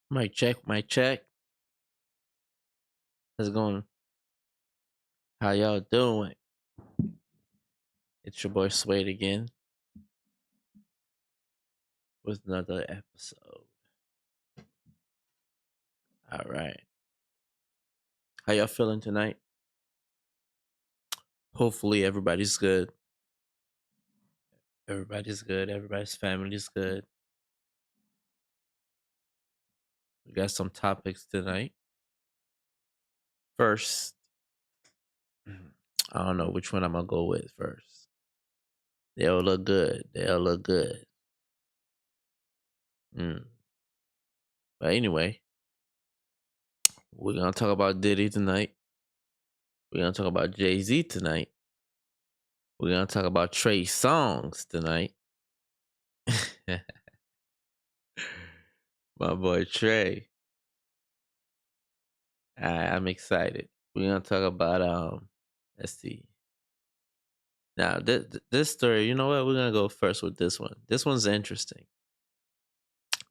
Mic check, mic check. How's it going? How y'all doing? It's your boy Suede again with another episode. All right. How y'all feeling tonight? Hopefully everybody's good. Everybody's good. Everybody's family's good. We got some topics tonight. First, I don't know which one I'm gonna go with first. They all look good. They all look good. But anyway, we're gonna talk about Diddy tonight. We're gonna talk about Jay-Z tonight. We're gonna talk about Trey Songs tonight. My boy Trey. I'm excited. We're gonna talk about let's see. Now this story, you know what? We're gonna go first with this one. This one's interesting.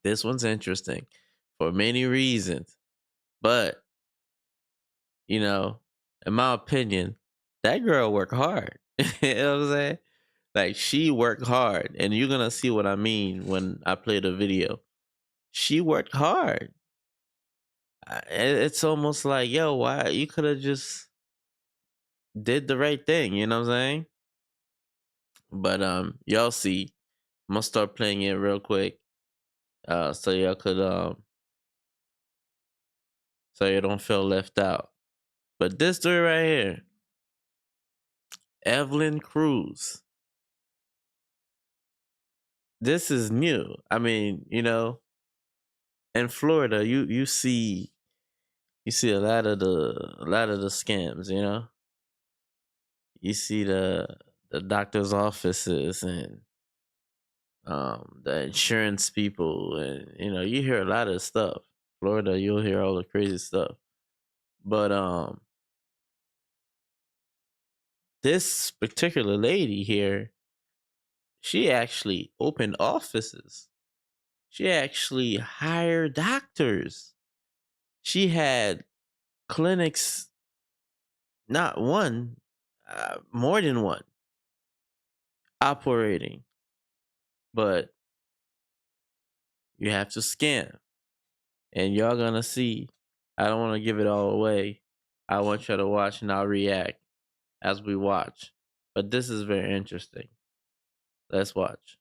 This one's interesting for many reasons. But, you know, in my opinion, that girl worked hard. You know what I'm saying? Like she worked hard. And you're gonna see what I mean when I play the video. She worked hard. It's almost like, yo, why you could have just did the right thing, you know what I'm saying? But y'all see, I'm gonna start playing it real quick. So y'all could so you don't feel left out. But this story right here, Evelyn Cruz. This is new. I mean, you know, in Florida, you see a lot of the scams, you know. You see the doctor's offices and the insurance people, and you know, you hear a lot of stuff. Florida, you'll hear all the crazy stuff. But this particular lady here, she actually opened offices. She actually hired doctors. She had clinics, not one, more than one, operating. But you have to scan. And y'all gonna see. I don't want to give it all away. I want y'all to watch and I'll react as we watch. But this is very interesting. Let's watch.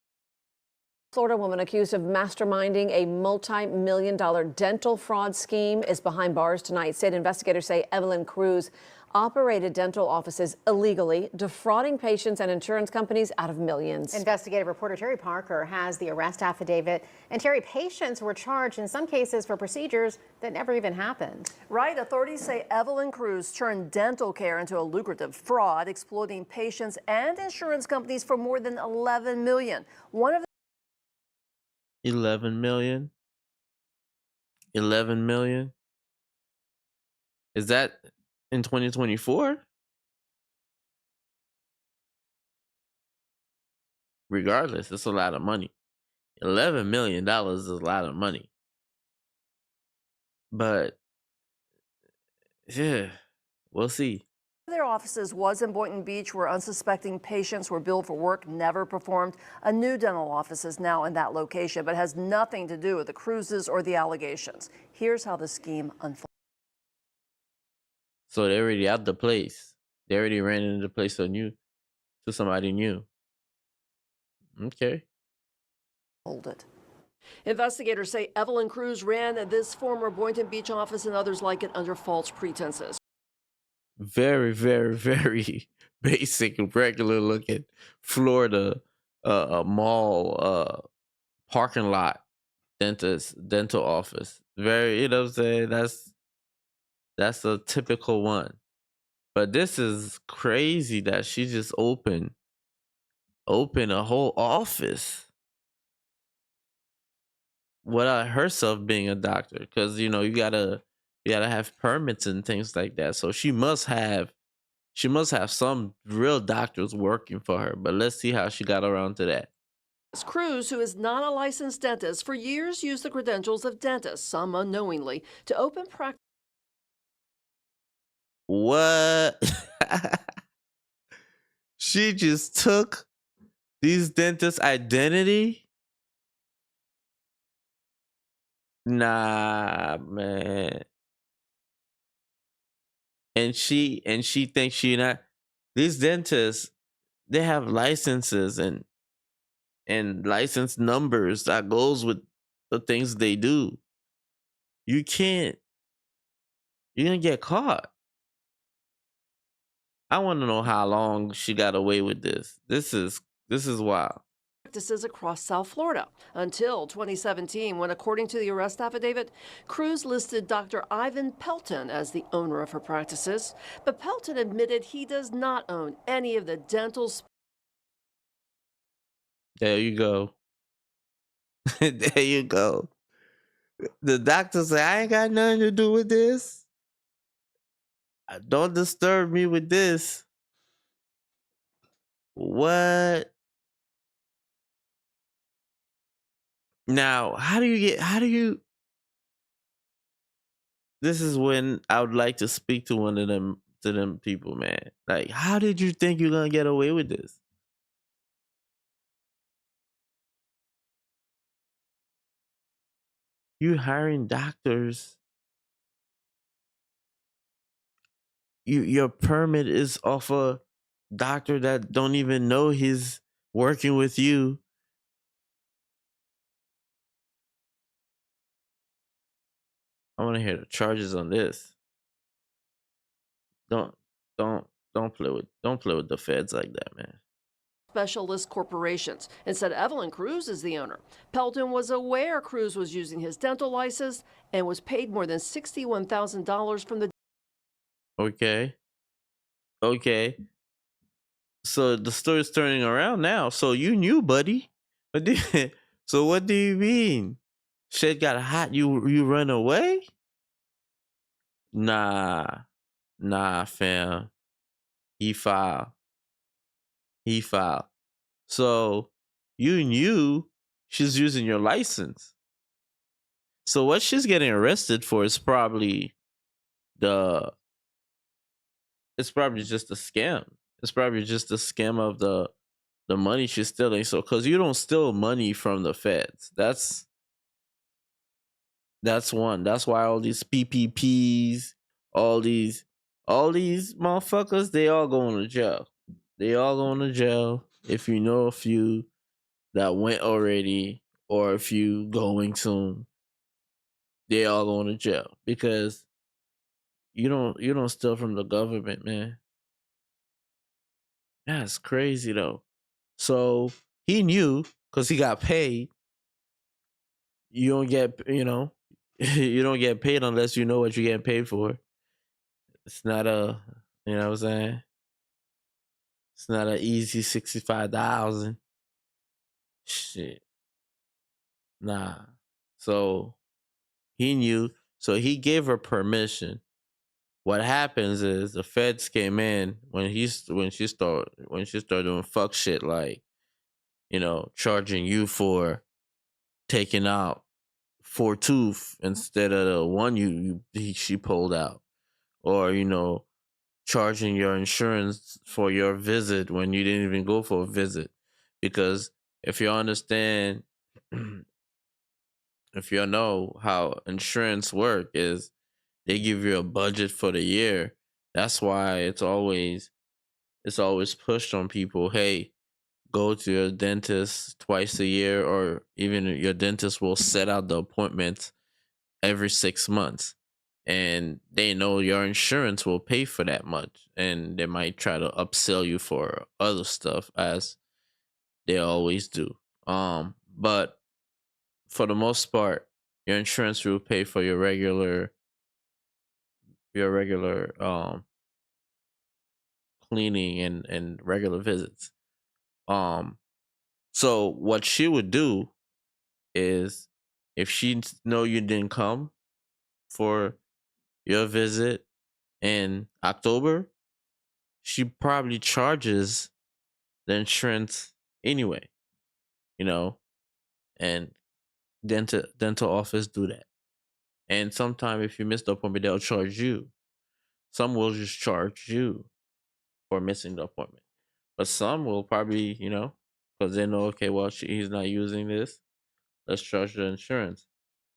Florida woman accused of masterminding a multi-million-dollar dental fraud scheme is behind bars tonight. State investigators say Evelyn Cruz operated dental offices illegally, defrauding patients and insurance companies out of millions. Investigative reporter Terry Parker has the arrest affidavit. And Terry, patients were charged in some cases for procedures that never even happened. Right. Authorities say Evelyn Cruz turned dental care into a lucrative fraud, exploiting patients and insurance companies for more than $11 million. One of 11 million. 11 million. Is that in 2024? Regardless, it's a lot of money. $11 million is a lot of money. But yeah, we'll see. their offices was in Boynton Beach, where unsuspecting patients were billed for work never performed. A new dental office is now in that location, but has nothing to do with the Cruzes or the allegations. Here's how the scheme unfolded. So they already out the place. They already ran into the place to somebody new. Okay. Investigators say Evelyn Cruz ran this former Boynton Beach office and others like it under false pretenses. Very, very, very basic, regular looking Florida mall parking lot dental office. Very, you know what I'm saying? That's a typical one. But this is crazy that she just opened a whole office without herself being a doctor, because you know you gotta have permits and things like that. So she must have some real doctors working for her. But let's see how she got around to that. Cruz, who is not a licensed dentist, for years used the credentials of dentists, some unknowingly, to open practice. What? She just took these dentists' identity? Nah, man. And she thinks she not, these dentists, they have licenses and license numbers that goes with the things they do. You can't, you're gonna get caught. I want to know how long she got away with this. This is wild. Practices across South Florida until 2017, when, according to the arrest affidavit, Cruz listed Dr. Ivan Pelton as the owner of her practices. But Pelton admitted he does not own any of the dental. There you go. There you go. The doctor say, I ain't got nothing to do with this. Don't disturb me with this. What? Now, how do you, this is when I would like to speak to one of them, to them people, man. Like, how did you think you're gonna get away with this? You hiring doctors. Your permit is off a doctor that don't even know he's working with you. I want to hear the charges on this. Don't don't don't play with the feds like that, man. Specialist corporations and said Evelyn Cruz is the owner. Pelton was aware Cruz was using his dental license and was paid more than $61,000 from the. Okay. Okay. So the story's turning around now. So you knew, buddy. But so what do you mean? Shit got hot. You run away? Nah, nah, fam. He filed. He filed. So you knew she's using your license. So what she's getting arrested for is probably the. It's probably just a scam. It's probably just a scam of the money she's stealing. So because you don't steal money from the feds. That's one. That's why all these PPPs, all these all these motherfuckers, they all going to jail. They all going to jail. If you know a few that went already, or if you going soon, they all going to jail because you don't steal from the government, man. That's crazy though. So he knew because he got paid. You don't get, you don't get paid unless you know what you're getting paid for. It's not a, you know what I'm saying? It's not an easy 65,000. Shit, nah. So he knew. So he gave her permission. What happens is the feds came in when she started doing fuck shit, like, charging you for taking out 4 tooth instead of the one she pulled out, or charging your insurance for your visit when you didn't even go for a visit. Because if you understand, if you know how insurance work is, they give you a budget for the year. That's why it's always pushed on people. Hey, go to your dentist twice a year, or even your dentist will set out the appointments every 6 months, and they know your insurance will pay for that much, and they might try to upsell you for other stuff, as they always do. But for the most part, your insurance will pay for your regular cleaning and regular visits. um so what she would do is, if she know you didn't come for your visit in October, she probably charges the insurance anyway. you know, and dental office do that. And sometime if you miss the appointment, they'll charge you. Some will just charge you for missing the appointment, but some will probably, because they know, okay, well, he's not using this. Let's charge the insurance,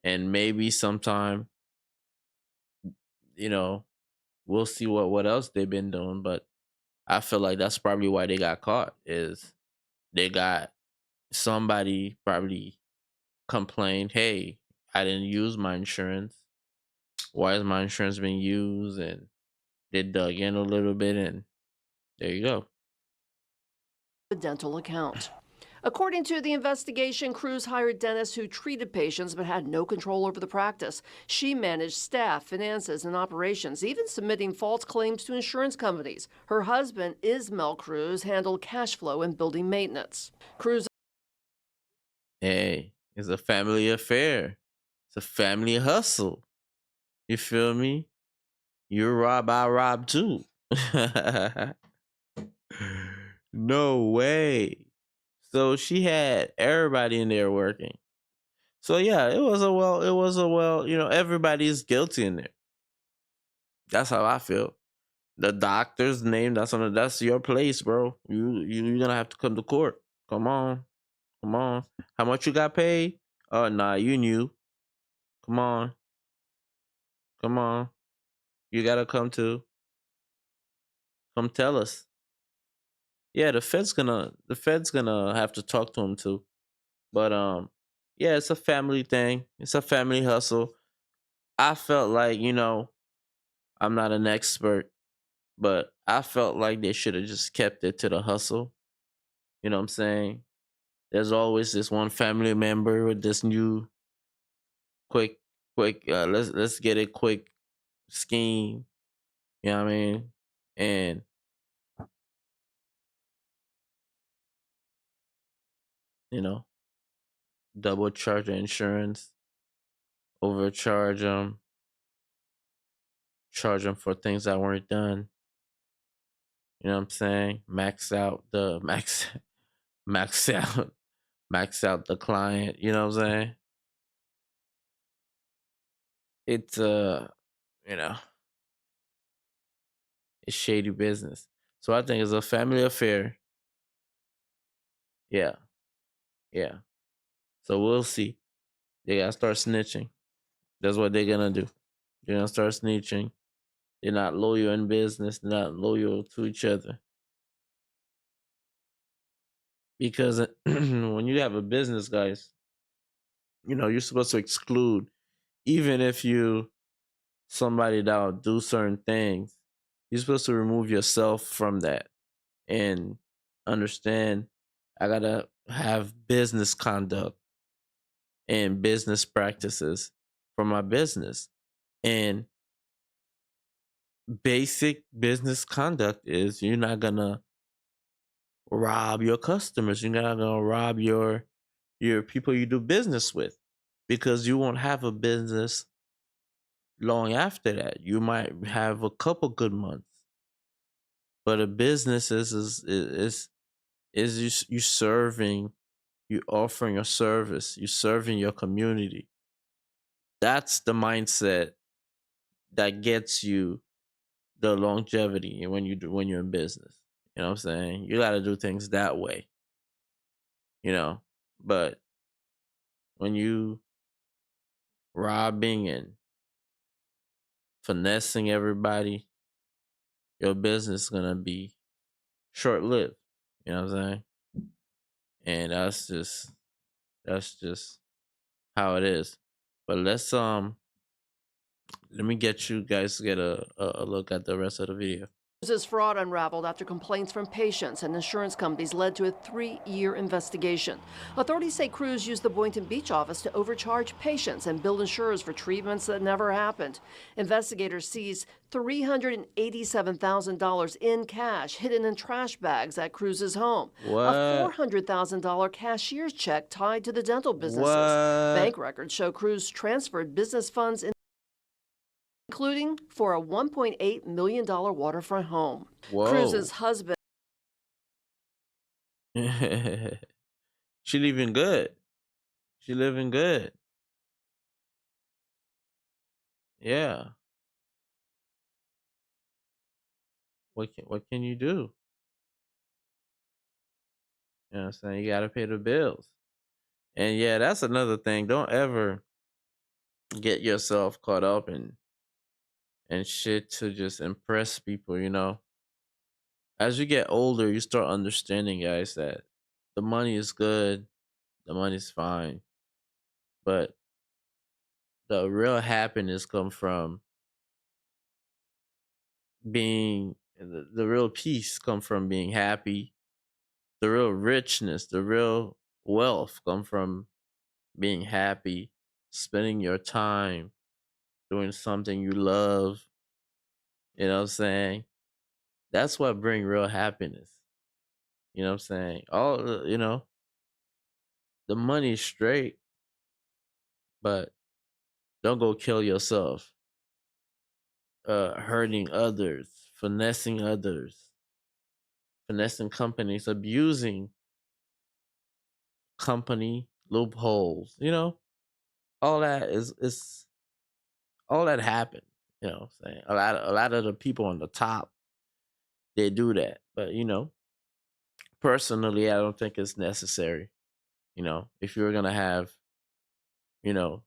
and maybe sometime, you know, we'll see what else they've been doing. But I feel like that's probably why they got caught. Is they got somebody probably complained, hey, I didn't use my insurance. Why is my insurance being used? And they dug in a little bit, and there you go. A dental account. According to the investigation, Cruz hired dentists who treated patients but had no control over the practice. She managed staff, finances, and operations, even submitting false claims to insurance companies. Her husband, Ismael Cruz, handled cash flow and building maintenance. Cruz Hey, it's a family affair. It's a family hustle. You feel me? You rob, I rob too. No way. So she had everybody in there working. So yeah, it was a well, everybody's guilty in there. That's how I feel. The doctor's name, that's your place, bro. You're gonna have to come to court. Come on. Come on. How much you got paid? Oh nah, you knew. Come on. Come on. You gotta come tell us. Yeah, the Fed's gonna have to talk to him too. But yeah, it's a family thing. It's a family hustle. I felt like, I'm not an expert, but I felt like they should have just kept it to the hustle. You know what I'm saying? There's always this one family member with this new quick quick let's get it quick scheme. You know what I mean? And you know, double charge the insurance, overcharge them, charge them for things that weren't done. You know what I'm saying? Max out the max out max out the client. You know what I'm saying? It's you know, it's shady business. So I think it's a family affair. Yeah, yeah. So we'll see. They gotta start snitching. That's what they're gonna do. They're gonna start snitching. They're not loyal in business. They're not loyal to each other. Because when you have a business, guys, you're supposed to exclude, even if you somebody that will do certain things, you're supposed to remove yourself from that and understand I gotta have business conduct and business practices for my business. And basic business conduct is you're not gonna rob your customers. You're not gonna rob your people you do business with, because you won't have a business long after that. You might have a couple good months, but a business is you serving, you offering a service, you serving your community. That's the mindset that gets you the longevity when you're in business. You know what I'm saying? You got to do things that way, you know. But when you robbing and finessing everybody, your business is gonna be short lived. You know what I'm saying? And that's just how it is. But let me get you guys to get a look at the rest of the video. Cruz's fraud unraveled after complaints from patients and insurance companies led to a 3-year investigation. Authorities say Cruz used the Boynton Beach office to overcharge patients and bill insurers for treatments that never happened. Investigators seized $387,000 in cash hidden in trash bags at Cruz's home. What? A $400,000 cashier's check tied to the dental businesses. What? Bank records show Cruz transferred business funds including for a $1.8 million waterfront home. Whoa. Cruz's husband She living good. She living good. Yeah. What can you do? You know what I'm saying? You gotta pay the bills. And yeah, that's another thing. Don't ever get yourself caught up in shit to just impress people, you know. As you get older, you start understanding, guys, that the money is good, the money's fine, but the real happiness come from being the real peace come from being happy. The real richness, the real wealth come from being happy, spending your time doing something you love, you know what I'm saying? That's what bring real happiness. You know what I'm saying? The money's straight, but don't go kill yourself, hurting others, finessing companies, abusing company loopholes, you know? All that is all that happened, you know what I'm saying? A lot of the people on the top, they do that. But personally, I don't think it's necessary. If you're gonna have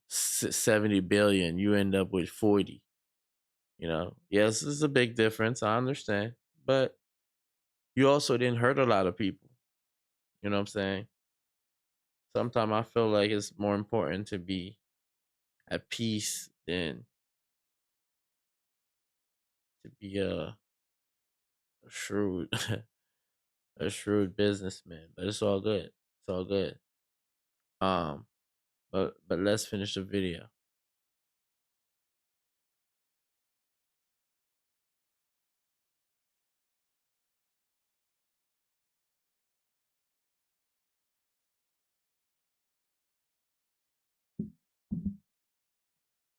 70 billion, you end up with 40. Yes, it's a big difference, I understand, but you also didn't hurt a lot of people. You know what I'm saying? Sometimes I feel like it's more important to be at peace than to be a shrewd a shrewd businessman. But it's all good. It's all good. um but let's finish the video.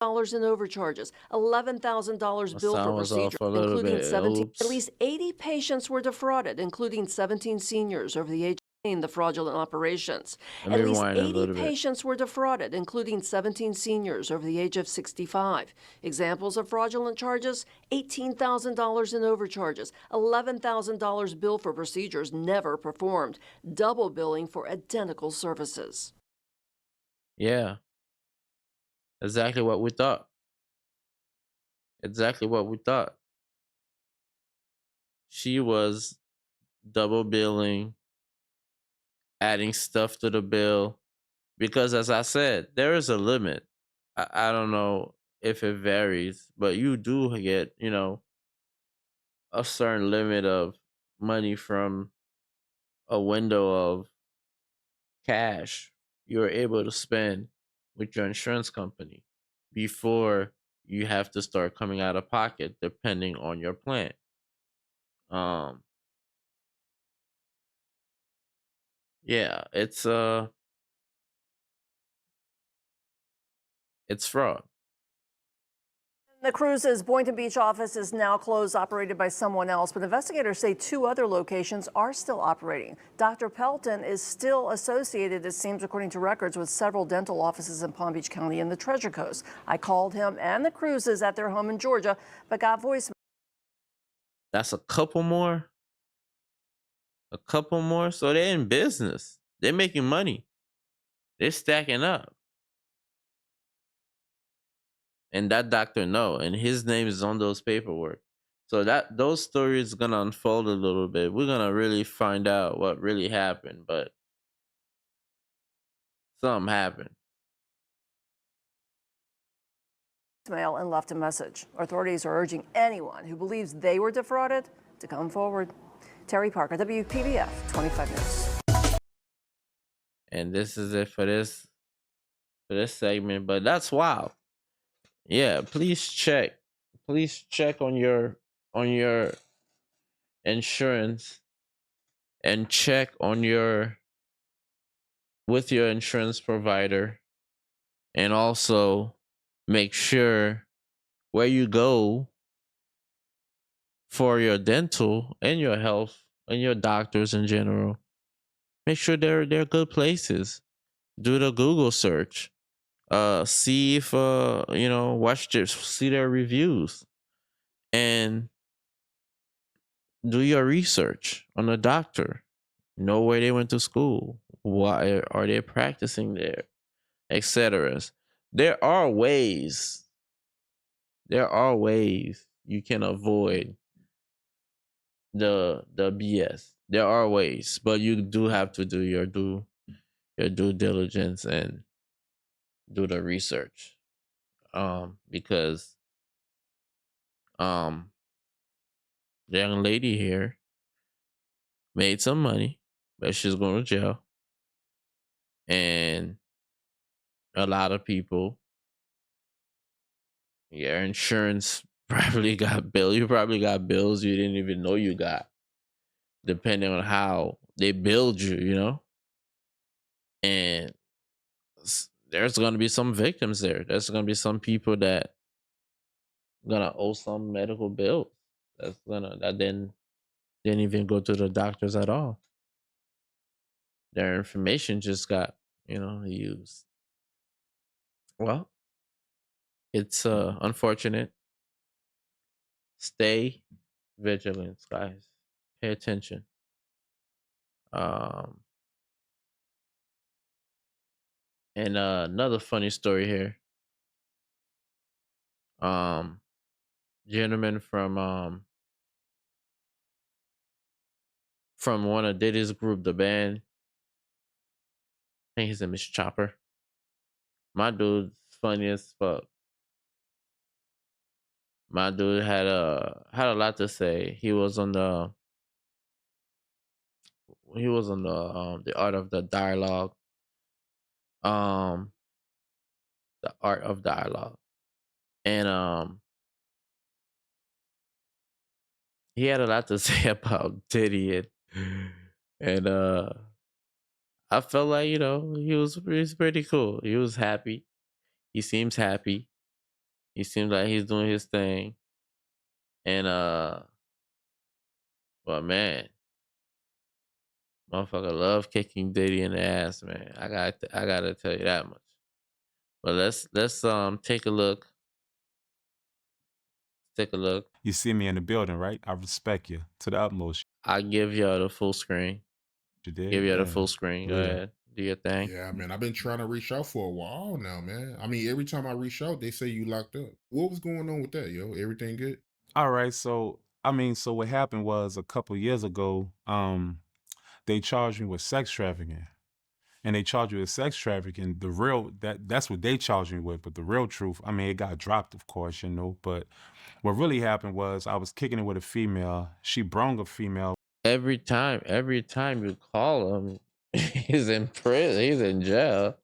Dollars in overcharges, $11,000 My bill for sound was procedure, off a little including bit. 17. At Oops. least 80 patients were defrauded, including 17 seniors over the age of the fraudulent operations. Let me At least rewind a 80 little bit. patients were defrauded, including 17 seniors over the age of 65. Examples of fraudulent charges: $18,000 in overcharges, $11,000 bill for procedures never performed, double billing for identical services. Yeah, exactly what we thought. Exactly what we thought. She was double billing, adding stuff to the bill. Because as I said, there is a limit. I don't know if it varies, but you do get, a certain limit of money from a window of cash you're able to spend with your insurance company before you have to start coming out of pocket depending on your plan. Um yeah, it's fraud. The cruise's Boynton Beach office is now closed, operated by someone else, but investigators say 2 other locations are still operating. Dr. Pelton is still associated, it seems, according to records, with several dental offices in Palm Beach County and the Treasure Coast. I called him and the cruises at their home in Georgia, but got voicemail. That's a couple more. A couple more. So they're in business. They're making money. They're stacking up. And that doctor know, and his name is on those paperwork. So that those stories gonna unfold a little bit. We're gonna really find out what really happened, but something happened. And left a message. Authorities are urging anyone who believes they were defrauded to come forward. Terry Parker, WPBF 25 News. And this is it for this segment. But that's wild. Yeah, please check. Please check on your insurance and check on your with your insurance provider, and also make sure where you go for your dental and your health and your doctors in general, Make sure they're good places. Do the Google search. See if see their reviews, and do your research on the doctor. Know where they went to school. Why are they practicing there, etc. There are ways. There are ways you can avoid the BS. There are ways, but you do have to do your due diligence and do the research. Because the young lady here made some money, but she's going to jail, and a lot of people, your insurance probably got bill. You probably got bills you didn't even know you got, depending on how they billed you. And there's gonna be some victims there. There's gonna be some people that gonna owe some medical bills. That didn't even go to the doctors at all. Their information just got used. Well, it's unfortunate. Stay vigilant, guys. Pay attention. Um, and another funny story here. Gentleman from one of Diddy's group, the band. I think his name is Chopper. My dude's funny as fuck. My dude had a lot to say. He was on the art of the dialogue. Um the art of dialogue. And he had a lot to say about Diddy, and I felt like, he's pretty cool. He was happy. He seems happy. He seems like he's doing his thing. And but man, motherfucker love kicking Diddy in the ass, man. I gotta tell you that much. But let's take a look. Take a look. You see me in the building, right? I respect you to the utmost. I give y'all the full screen. You did? Give y'all the Yeah. full screen. Go Real. ahead. Do your thing. Yeah, man, I've been trying to reach out for a while now, man. I mean, every time I reach out, they say you locked up. What was going on with that, yo? Everything good? All right. So what happened was a couple years ago, they charged me with sex trafficking. And they charged me with sex trafficking. That's what they charged me with. But the real truth, I mean, it got dropped, of course, but what really happened was I was kicking it with a female. She brung a female. Every time you call him, he's in prison. He's in jail.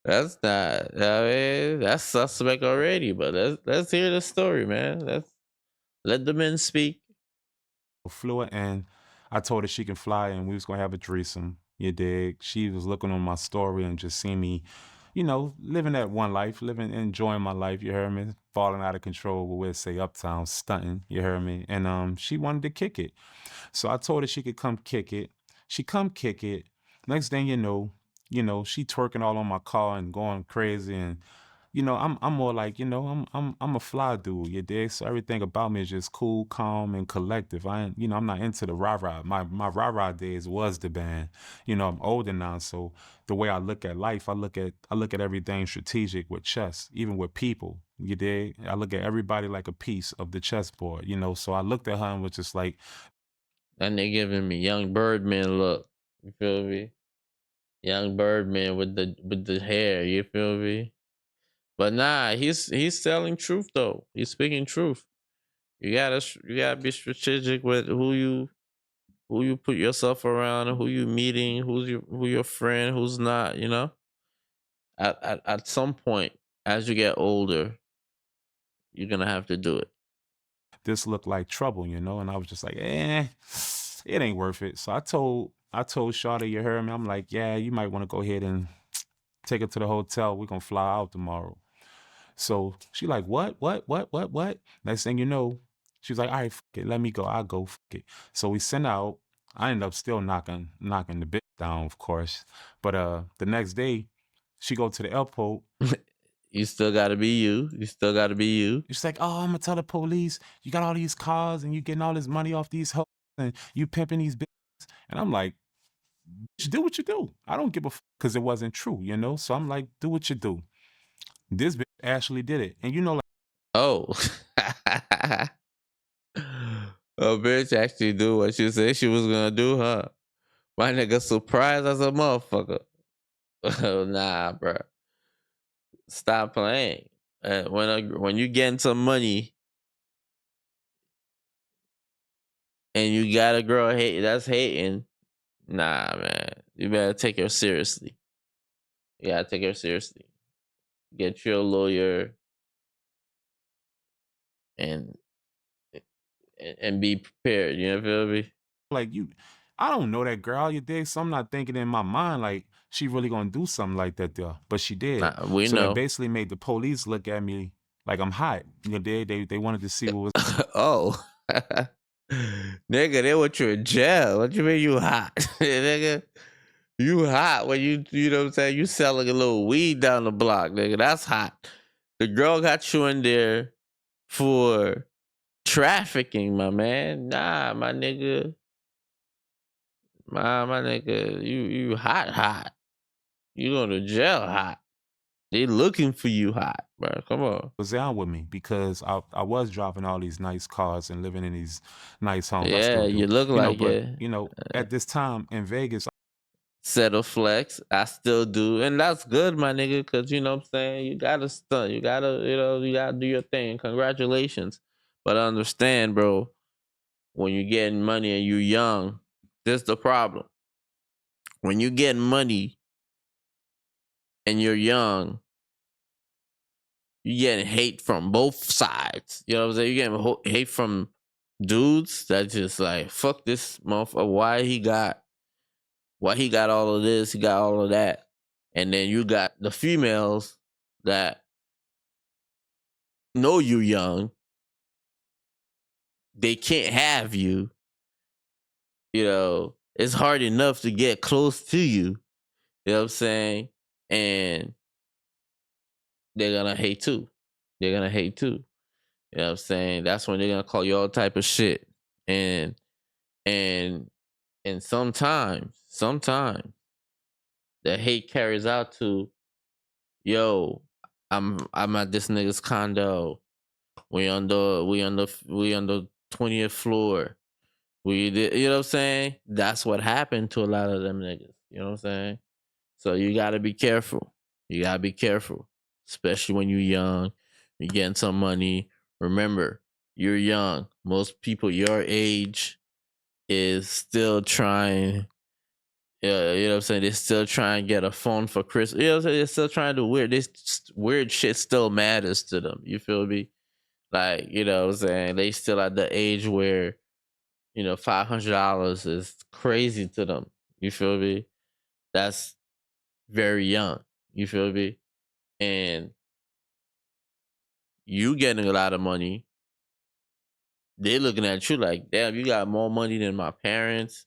That's not. I mean, that's suspect already. But let's hear the story, man. Let the men speak. Fluid, and I told her she can fly and we was gonna have a threesome. You dig? She was looking on my story and just seeing me, living that one life, enjoying my life, you heard me? Falling out of control, but we'd say uptown, stunting, you heard me? And she wanted to kick it. So I told her she could come kick it. She come kick it. Next thing she twerking all on my car and going crazy, and I'm more like, I'm a fly dude, you dig? So everything about me is just cool, calm, and collective. I ain't, I'm not into the rah-rah. My rah-rah days was the band. I'm older now, so the way I look at life, I look at everything strategic with chess, even with people. You dig? I look at everybody like a piece of the chessboard, so I looked at her and was just like, And they giving me young Birdman look. You feel me? Young Birdman with the hair. You feel me? But nah, he's telling truth though. He's speaking truth. You gotta be strategic with who you put yourself around, who you meeting, who your friend, who's not. At some point, as you get older, you're gonna have to do it. this looked like trouble, and I was just like, it ain't worth it. So I told Shawty, you heard me? I'm like, yeah, you might want to go ahead and take her to the hotel. We're gonna fly out tomorrow. So she like, what? Next thing you know, she was like, all right, fuck it, let me go. I'll go, fuck it. So we sent out. I ended up still knocking the bitch. down, of course. But the next day, she go to the airport. You still gotta be you. You still gotta be you. She's like, "Oh, I'm gonna tell the police you got all these cars and you getting all this money off these hoes and you pimping these bitches." And I'm like, "Just do what you do. I don't give a because it wasn't true, you know." So I'm like, "Do what you do." This bitch actually did it, and like, Oh. A bitch actually do what she said she was gonna do, huh? My nigga surprised as a motherfucker. Nah, bro. Stop playing. When you getting some money and you got a girl that's hating, nah, man. You better take her seriously. You gotta take her seriously. Get your lawyer and and be prepared. You know feel me? you, I don't know that girl, you dig? So I'm not thinking in my mind like she really gonna do something like that there, but she did. Nah, we So that know. basically made the police look at me like I'm hot. You dig? They wanted to see what was. Oh. Nigga, they want you in jail. What you mean you hot? Nigga, you hot when you know what I'm saying? You selling a little weed down the block, nigga. That's hot. The girl got you in there for trafficking, my man. Nah, my nigga. My nigga, you hot. You going to jail hot. They looking for you hot, bro. Come on. Was down with me because I was driving all these nice cars and living in these nice homes. I Yeah, still do, you look you know. like But it. at this time in Vegas, Settle flex. I still do. And that's good, my nigga, because you know what I'm saying? You gotta stunt. You gotta, you gotta do your thing. Congratulations. But understand, bro, when you're getting money and you're young, this the problem. When you get money and you're young, you getting hate from both sides. You know what I'm saying? You getting hate from dudes that just like, fuck this motherfucker. Why he got all of this, he got all of that. And then you got the females that know you young. They can't have you. You know, it's hard enough to get close to you. You know what I'm saying? And they're gonna hate too. They're gonna hate too. You know what I'm saying? That's when they're gonna call you all type of shit. And and and sometimes the hate carries out to, yo, I'm at this nigga's condo. We on the 20th floor. You know what I'm saying? That's what happened to a lot of them niggas. You know what I'm saying? So you gotta be careful. You gotta be careful, especially when you're young. You're getting some money. Remember, you're young. Most people your age is still trying. Yeah, you know what I'm saying? They still trying to get a phone for Christmas. You know what I'm saying? They're still trying to do weird. This weird shit still matters to them. You feel me? Like, you know what I'm saying? They still at the age where, $500 is crazy to them. You feel me? That's very young. You feel me? And you getting a lot of money. They looking at you like, damn, you got more money than my parents.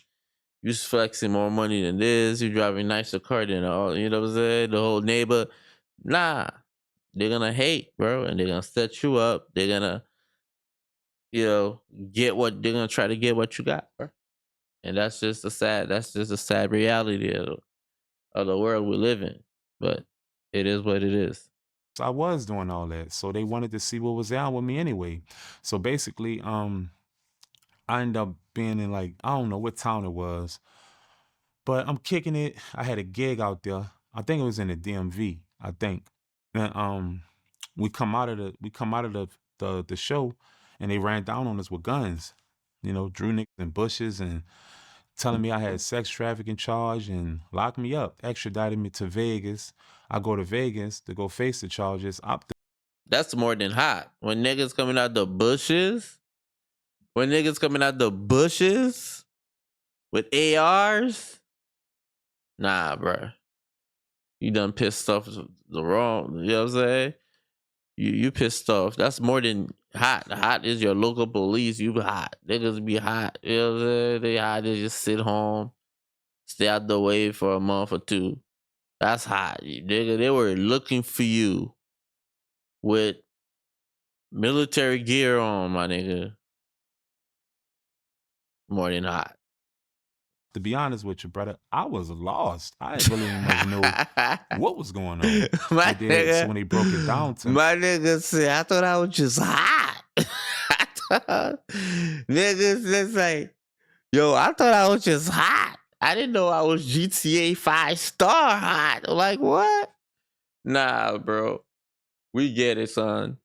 You flexing more money than this. You driving nicer car than all. You know what I'm saying? The whole neighbor. Nah, they're gonna hate, bro, and they're gonna set you up. They're gonna, you know, get what they're gonna try to get what you got, bro. And that's just a sad reality of the world we live in. But it is what it is. I was doing all that, so they wanted to see what was down with me anyway. So basically, I ended up being in like I don't know what town it was, but I'm kicking it. I had a gig out there. I think it was in the DMV. I think, and we come out of the show, and they ran down on us with guns. You know, drew niggas in bushes and telling me I had sex trafficking charge and locked me up, extradited me to Vegas. I go to Vegas to go face the charges. That's more than hot. When niggas coming out the bushes, with ARs, nah, bro. You done pissed off the wrong. You know what I'm saying? You pissed off. That's more than hot. Hot is your local police. You hot. Niggas be hot. You know what I'm saying? They hot. They just sit home, Stay out the way for a month or two. That's hot, nigga. They were looking for you with military gear on, my nigga. More than hot. To be honest with you, brother, I was lost. I didn't really much know what was going on. My You did. So nigga, when they broke it down to me, my nigga said, I thought I was just hot. Niggas just like, yo, I thought I was just hot. I didn't know I was GTA 5-star hot. Like, what? Nah, bro. We get it, son.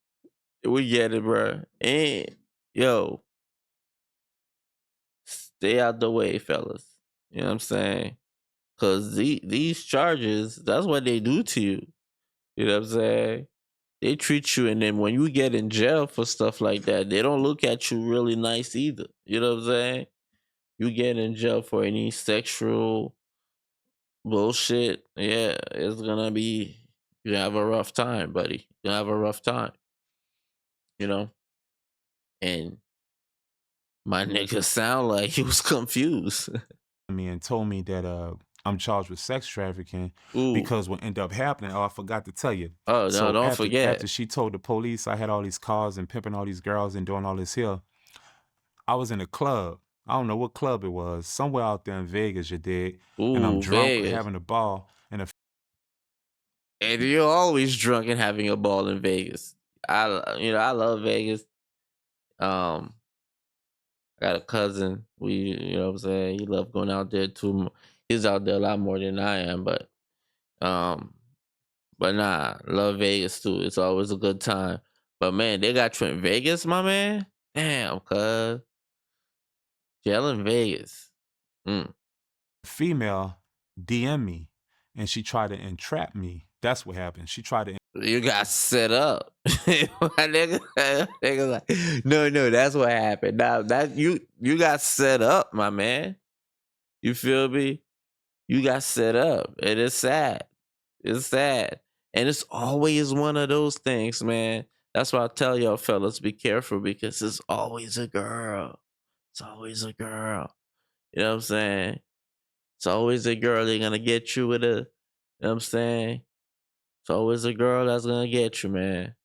We get it, bro. And, yo, stay out the way, fellas. You know what I'm saying? Because these charges, that's what they do to you. You know what I'm saying? They treat you, and then when you get in jail for stuff like that, they don't look at you really nice either. You know what I'm saying? You get in jail for any sexual bullshit, yeah, it's gonna be, you have a rough time, buddy. You have a rough time, you know? And my nigga sound like he was confused. and told me that I'm charged with sex trafficking Ooh. because what ended up happening, oh, I forgot to tell you. Oh, no, So don't after forget. she told the police I had all these cars and pimping all these girls and doing all this here, I was in a club. I don't know what club it was, somewhere out there in Vegas, you dig? And I'm Ooh, drunk Vegas. having a ball, and And you're always drunk and having a ball in Vegas. I love Vegas. Um, I got a cousin. You know what I'm saying? He loved going out there too. He's out there a lot more than I am, um, but nah, love Vegas too. It's always a good time. But man, they got you in Vegas, my man. Damn, cuz jail in Vegas. Mm. female DM me, and she tried to entrap me. That's what happened. She tried to You got set up. My nigga like, no, that's what happened. Now that you got set up, my man. You feel me? You got set up. And it's sad. It's sad. And it's always one of those things, man. That's why I tell y'all fellas, be careful because it's always a girl. It's always a girl. You know what I'm saying? It's always a girl they're gonna get you with a, you know what I'm saying? It's always a girl that's gonna get you, man.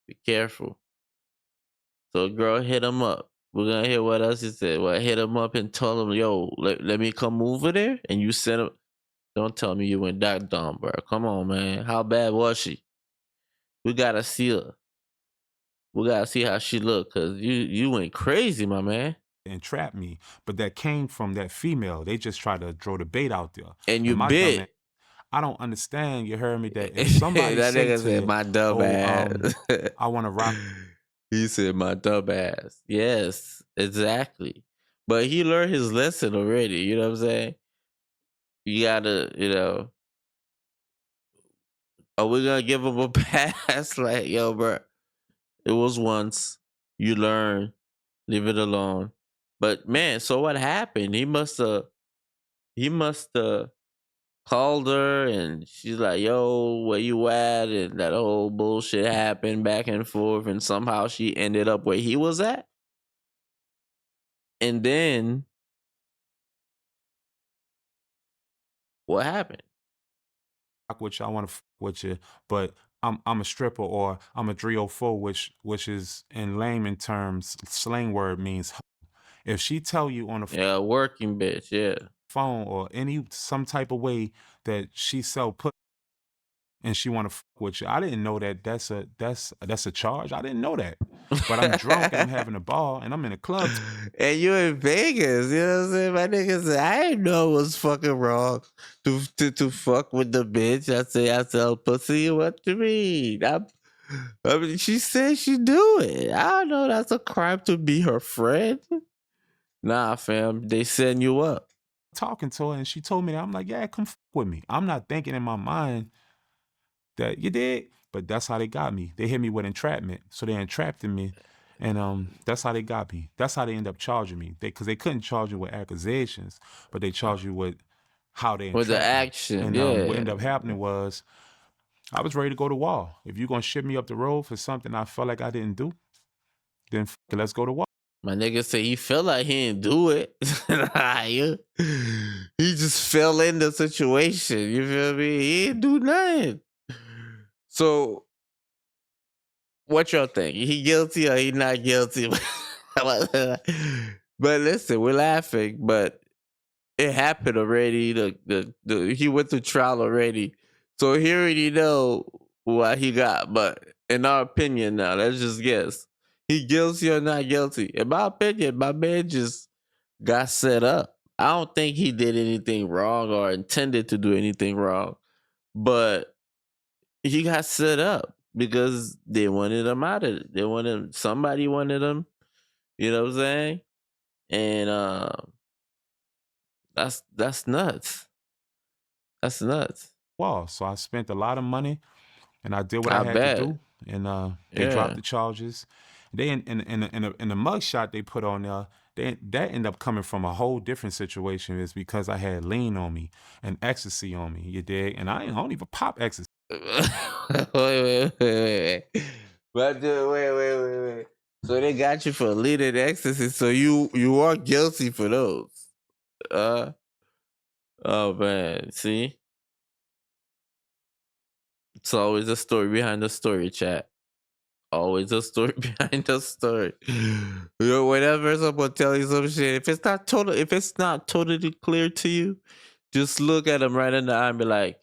Be careful. So a girl hit him up. We're gonna hear what else he said. Well, hit him up and tell him, yo, let me come over there. And you sent him. Don't tell me you went that dumb, bro. Come on, man. How bad was she? We gotta see her. We gotta see how she look, cause you went crazy, my man. entrap me, but that came from that female. They just tried to throw the bait out there. And you And my dumb ass, bit. I don't understand. You heard me that if somebody That say nigga to said you, my dumb "Oh, ass. I want to rock," He said my dumb ass. Yes, exactly. But he learned his lesson already. You know what I'm saying? You gotta, are we gonna give him a pass? Like, yo, bro, it was once. You learn. Leave it alone. But man, so what happened? He must have called her and she's like, yo, where you at? And that whole bullshit happened back and forth, and somehow she ended up where he was at. And then what happened? with you. I want to with you, but I'm a stripper or I'm a 304, which is in layman terms, slang word means. If she tell you on the Yeah, working bitch, yeah. phone or any some type of way that she sell put and she want to with you, I didn't know that that's a charge. I didn't know that, but I'm drunk and I'm having a ball and I'm in a club. And you in Vegas, you know what I'm saying? My nigga said, I didn't know it was fucking wrong to fuck with the bitch. I sell pussy. What you mean? I mean, she said she do it. I don't know. That's a crime to be her friend. Nah, fam. They setting you up. Talking to her and she told me that. I'm like, yeah, come with me. I'm not thinking in my mind that you did, but that's how they got me. They hit me with entrapment, so they entrapped me, and that's how they got me. That's how they end up charging me. Because they couldn't charge you with accusations, but they charged you with how they With the entrapped me. action, And what yeah. ended up happening was I was ready to go to wall. If you're gonna ship me up the road for something I felt like I didn't do, then let's go to wall. My nigga say he felt like he didn't do it. Nah, he just fell in the situation. You feel me? He didn't do nothing. So, what y'all think? He guilty or he not guilty? But listen, we're laughing, but it happened already. He went to trial already, so he already know what he got. But in our opinion, now let's just guess: he guilty or not guilty? In my opinion, my man just got set up. I don't think he did anything wrong or intended to do anything wrong, but he got set up because they wanted him out of it. They wanted somebody wanted him. You know what I'm saying? And that's nuts. That's nuts. wall. So I spent a lot of money and I did what I I had to bet. do. And they dropped Yeah. the charges. They in the mug shot they put on there. That ended up coming from a whole different situation. Is because I had lean on me and ecstasy on me. You dig? And I don't even pop ecstasy. Wait. But wait. So they got you for lean and ecstasy. So you are guilty for those. Uh oh man. See? It's always a story behind the story, chat. Always a story behind the story. Whenever someone tell you some shit, if it's not totally clear to you, just look at them right in the eye and be like,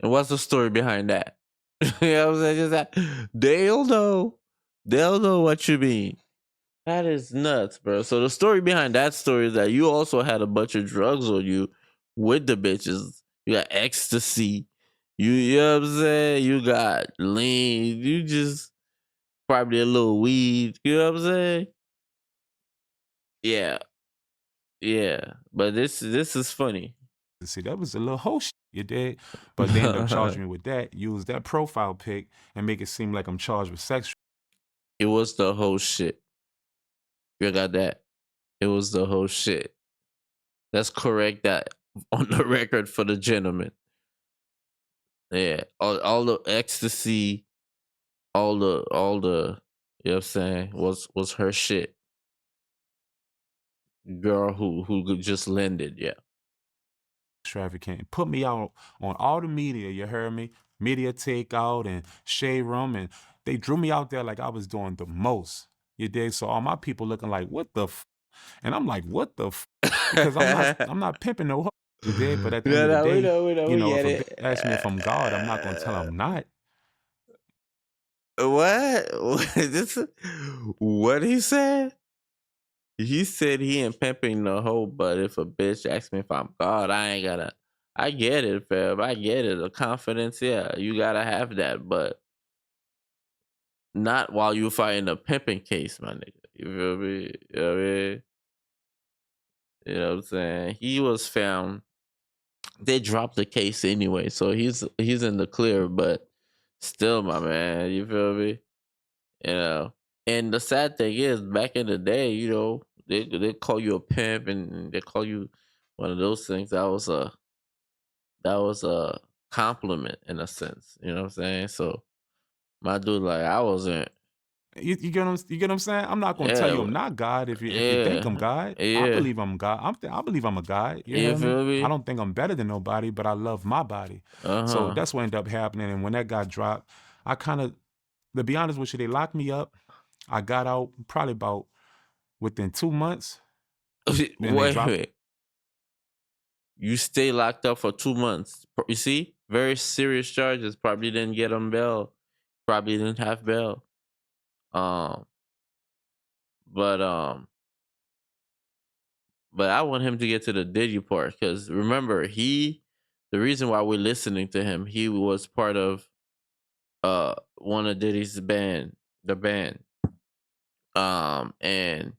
and what's the story behind that? You know what I'm saying? Just that they'll know. They'll know what you mean. That is nuts, bro. So the story behind that story is that you also had a bunch of drugs on you with the bitches. You got ecstasy. You know what I'm saying? You got lean. You just probably a little weed. You know what I'm saying? Yeah. Yeah. But this is funny. See, that was a little whole shit, you dig? But they ended up charging me with that. Use that profile pic and make it seem like I'm charged with sex. It was the whole shit. You got that? It was the whole shit. Let's correct that on the record for the gentleman. Yeah. All the ecstasy, all the you know what I'm saying, was her shit. Girl who just landed, yeah. Trafficking. Put me out on all the media, you heard me? Media Takeout and Shade Room, and they drew me out there like I was doing the most. You dig? So all my people looking like, what the f? And I'm like, what the f? Because I'm not pimping no hoe. You dig? But at the end No, of the no, day, we if get a bitch it. asks me if I'm God, I'm not gonna tell her I'm not. What? This what he said? He said he ain't pimping the hoe, but if a bitch asks me if I'm God, I ain't gotta. I get it, fam. I get it. The confidence, yeah, you gotta have that, but not while you fighting a pimping case, my nigga. You feel me? You know what I mean? You know what I'm saying? He was found. They dropped the case anyway, so he's in the clear, but still, my man, you feel me? You know. And the sad thing is, back in the day, you know, they call you a pimp and they call you one of those things. That was a compliment in a sense. You know what I'm saying? So my dude, like I wasn't. You get what I'm saying? I'm not gonna tell you Yeah, I'm not God if you think I'm yeah, God. I yeah. believe I'm God. I believe I'm a God. You You hear me? feel I me? don't think I'm better than nobody, but I love my body. Uh So huh. that's what ended up happening. And when that got dropped, I kind of, to be honest with you, they locked me up. I got out probably about within 2 months. Then they Wait, dropped. wait. You stay locked up for 2 months. You see, very serious charges. Probably didn't get on bail. Probably didn't have bail. Um, but I want him to get to the Diddy part because remember the reason why we're listening to him, he was part of one of Diddy's band, the band. And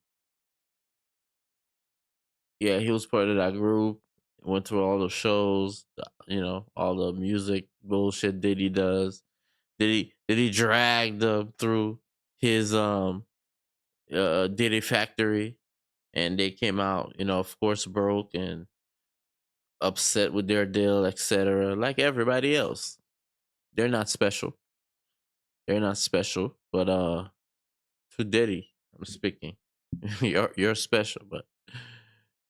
yeah, he was part of that group. Went to all the shows, you know, all the music bullshit Diddy does. Did he drag them through his Diddy factory, and they came out, you know, of course, broke and upset with their deal, etc. Like everybody else, they're not special. They're not special, but to Diddy, I'm speaking. You're special, but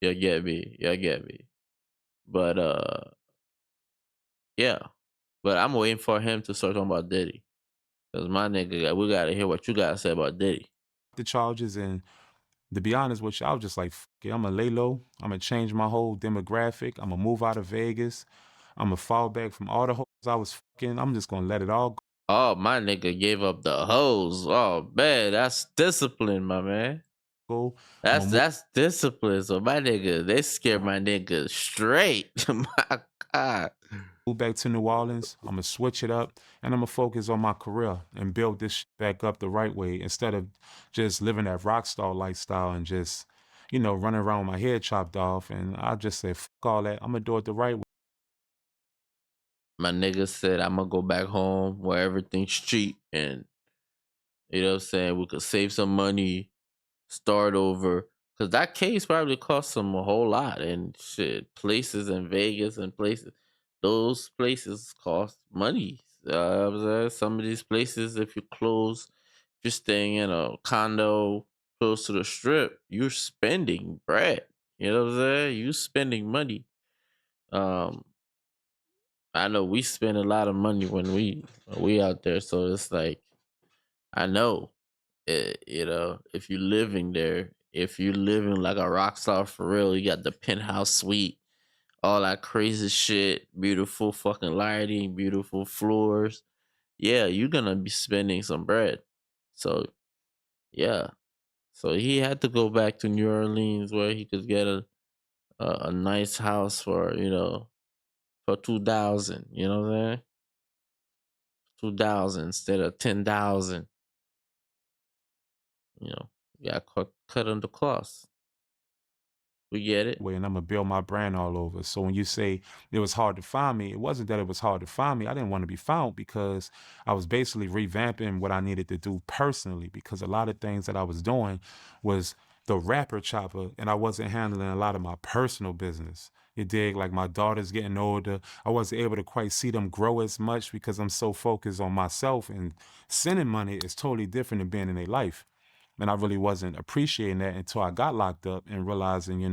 you get me. You get me. But yeah. But I'm waiting for him to start talking about Diddy. Cause my nigga, we gotta hear what you gotta say about Diddy. The charges, and to be honest with you, I was just like, "F it, Imma lay low. Imma change my whole demographic. Imma move out of Vegas. Imma fall back from all the hoes I was fucking. I'm just gonna let it all Oh, my nigga gave up the hose. Oh man, that's discipline, my man. go. Imma That's discipline. So my nigga, they scared my nigga straight. My God. move back to New Orleans. Imma switch it up, and Imma focus on my career and build this shit back up the right way instead of just living that rock star lifestyle and just, running around with my head chopped off. And I just said, "Fuck all that. Imma do it the right way." My nigga said I'm gonna go back home where everything's cheap and you know what I'm saying, we could save some money, start over. Cause that case probably cost them a whole lot and shit. Places in Vegas and places, those places cost money. I'm saying some of these places, if you close, if you're staying in a condo close to the strip, you're spending bread. You know what I'm saying? You spending money. Um, I know we spend a lot of money when we out there, so it's like I know you know, if you're living there, if you're living like a rock star for real, you got the penthouse suite, all that crazy shit, beautiful fucking lighting, beautiful floors. Yeah, you're gonna be spending some bread. So yeah, so he had to go back to New Orleans where he could get a nice house for for 2,000. You know what I'm saying? 2,000 instead of 10,000. You know, you got cut on the cost. We get it. Way, and I'm gonna build my brand all over. So when you say it was hard to find me, it wasn't that it was hard to find me. I didn't want to be found because I was basically revamping what I needed to do personally because a lot of things that I was doing was the rapper chopper and I wasn't handling a lot of my personal business. You dig? Like my daughter's getting older. I wasn't able to quite see them grow as much because I'm so focused on myself, and sending money is totally different than being in a life. And I really wasn't appreciating that until I got locked up and realizing,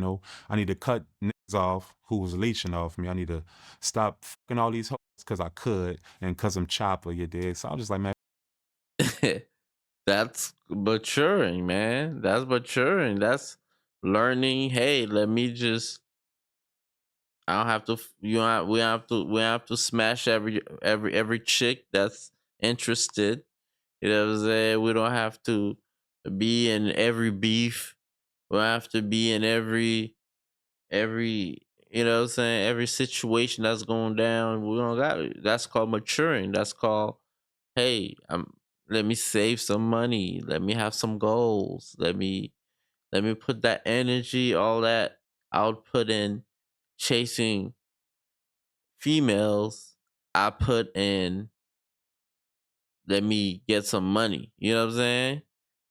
I need to cut niggas off who was leeching off me. I need to stop fucking all these hoes because I could and because I'm chopper, you dig? So I was just like, man, That's maturing, man. That's maturing. That's learning. Hey, let me just. I don't have to. You don't have, we have to. We have to smash every chick that's interested. You know what I'm saying? We don't have to be in every beef. We don't have to be in every. You know what I'm saying? Every situation that's going down. We don't got. That's called maturing. That's called hey, let me save some money. Let me have some goals. Let me put that energy, all that output in chasing females. I put in let me get some money. You know what I'm saying?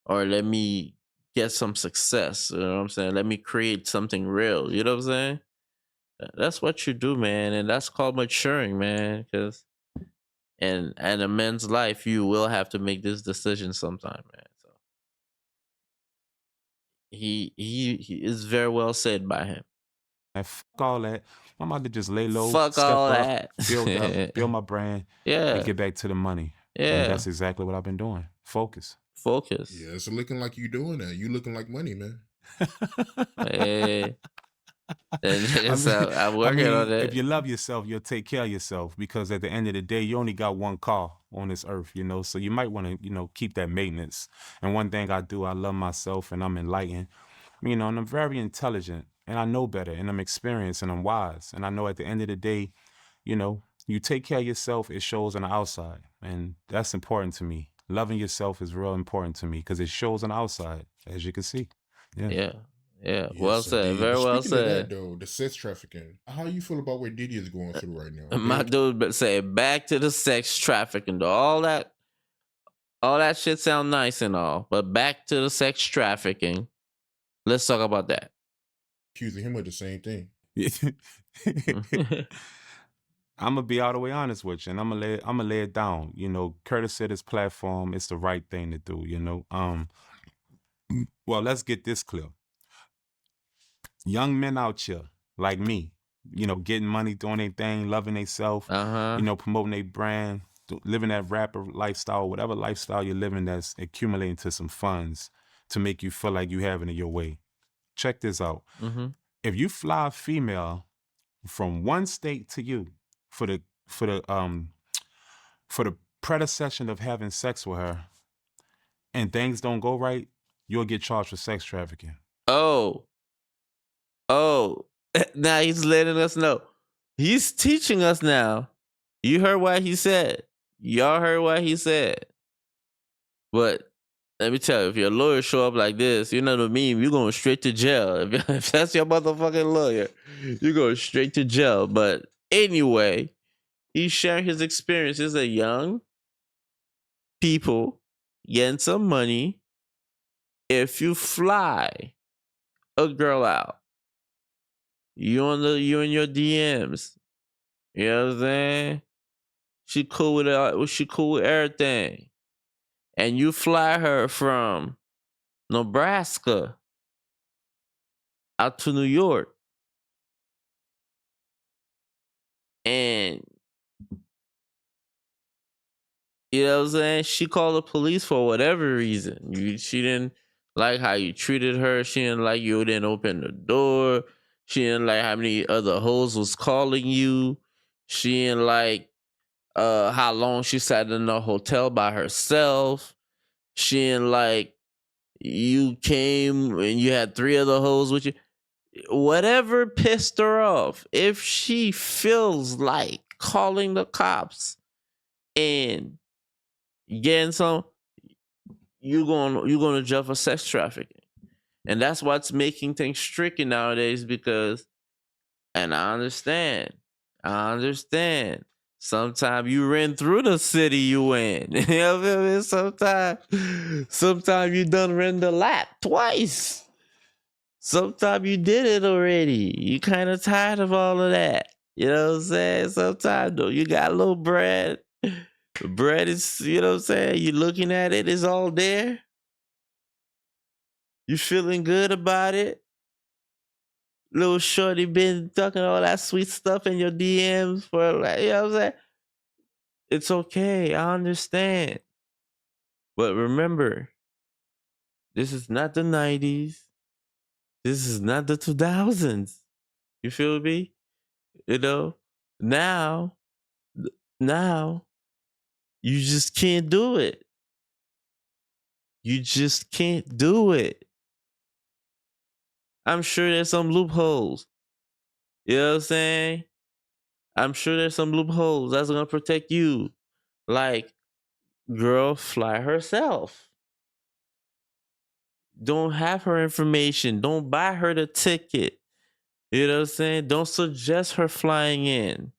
Or let me get some success. You know what I'm saying? Let me create something real. You know what I'm saying? That's what you do, man, and that's called maturing, man. Because and a man's life, you will have to make this decision sometime, man. So he is very well said by him. fuck all that. I'm about to just lay low, Fuck step all up, that. build up, build my brand, and Yeah, get back to the money. And yeah. that's exactly what I've been doing. Focus. Focus. Yeah, it's looking like you doing that. You looking like money, man. Hey, and I mean, so I'm working on if it. you love yourself, you'll take care of yourself because at the end of the day, you only got one car on this earth, so you might want to, keep that maintenance. And one thing I do, I love myself and I'm enlightened, and I'm very intelligent and I know better and I'm experienced and I'm wise. And I know at the end of the day, you take care of yourself, it shows on the outside. And that's important to me. Loving yourself is real important to me because it shows on the outside, as you can see. Yeah. Yeah, yeah. Well Yes, said. indeed. But Very well speaking of that, said. though, the sex trafficking, how you feel about what Diddy is going through right now? My Big? dude, but say back to the sex trafficking. All that shit sound nice and all, but back to the sex trafficking. Let's talk about that. Accusing him of the same thing. I'm gonna be all the way honest with you, and I'm gonna lay it down. Curtis said his platform is the right thing to do. Well, let's get this clear. Young men out here like me, getting money, doing their thing, loving themselves, Uh-huh. promoting their brand, living that rapper lifestyle, whatever lifestyle you're living that's accumulating to some funds to make you feel like you having it your way. Check this out. Mm-hmm. If you fly a female from one state to you for the for the um for the predecession of having sex with her and things don't go right, you'll get charged for sex trafficking. Oh. Oh. Now he's letting us know. He's teaching us now. You heard what he said. Y'all heard what he said. But let me tell you, if your lawyer show up like this, you know what I mean? You're going straight to jail. If that's your motherfucking lawyer, you're going straight to jail. But anyway, he's sharing his experiences as young people getting some money. If you fly a girl out, you in your DMs. You know what I'm saying? She cool with everything. And you fly her from Nebraska out to New York. And you know what I'm saying? She called the police for whatever reason. She didn't like how you treated her. She didn't like you didn't open the door. She didn't like how many other hoes was calling you. She didn't like how long she sat in the hotel by herself. She didn't like you came and you had 3 other hoes with you. Whatever pissed her off, if she feels like calling the cops and getting some, you're going to jail for sex trafficking. And that's what's making things tricky nowadays because, and I understand. Sometimes you ran through the city you in. You know what I mean? Sometimes you done ran the lap twice. Sometimes you did it already. You kind of tired of all of that. You know what I'm saying? Sometimes though, you got a little bread. Bread is, you know what I'm saying? You looking at it, it's all there. You feeling good about it. Little shorty been talking all that sweet stuff in your DMs for like, you know what I'm saying? It's okay. I understand. But remember, this is not the 90s. This is not the 2000s. You feel me? You know? Now, now, you just can't do it. You just can't do it. I'm sure there's some loopholes. You know what I'm saying? I'm sure there's some loopholes that's gonna protect you. Like, girl, fly herself. Don't have her information. Don't buy her the ticket. You know what I'm saying? Don't suggest her flying in.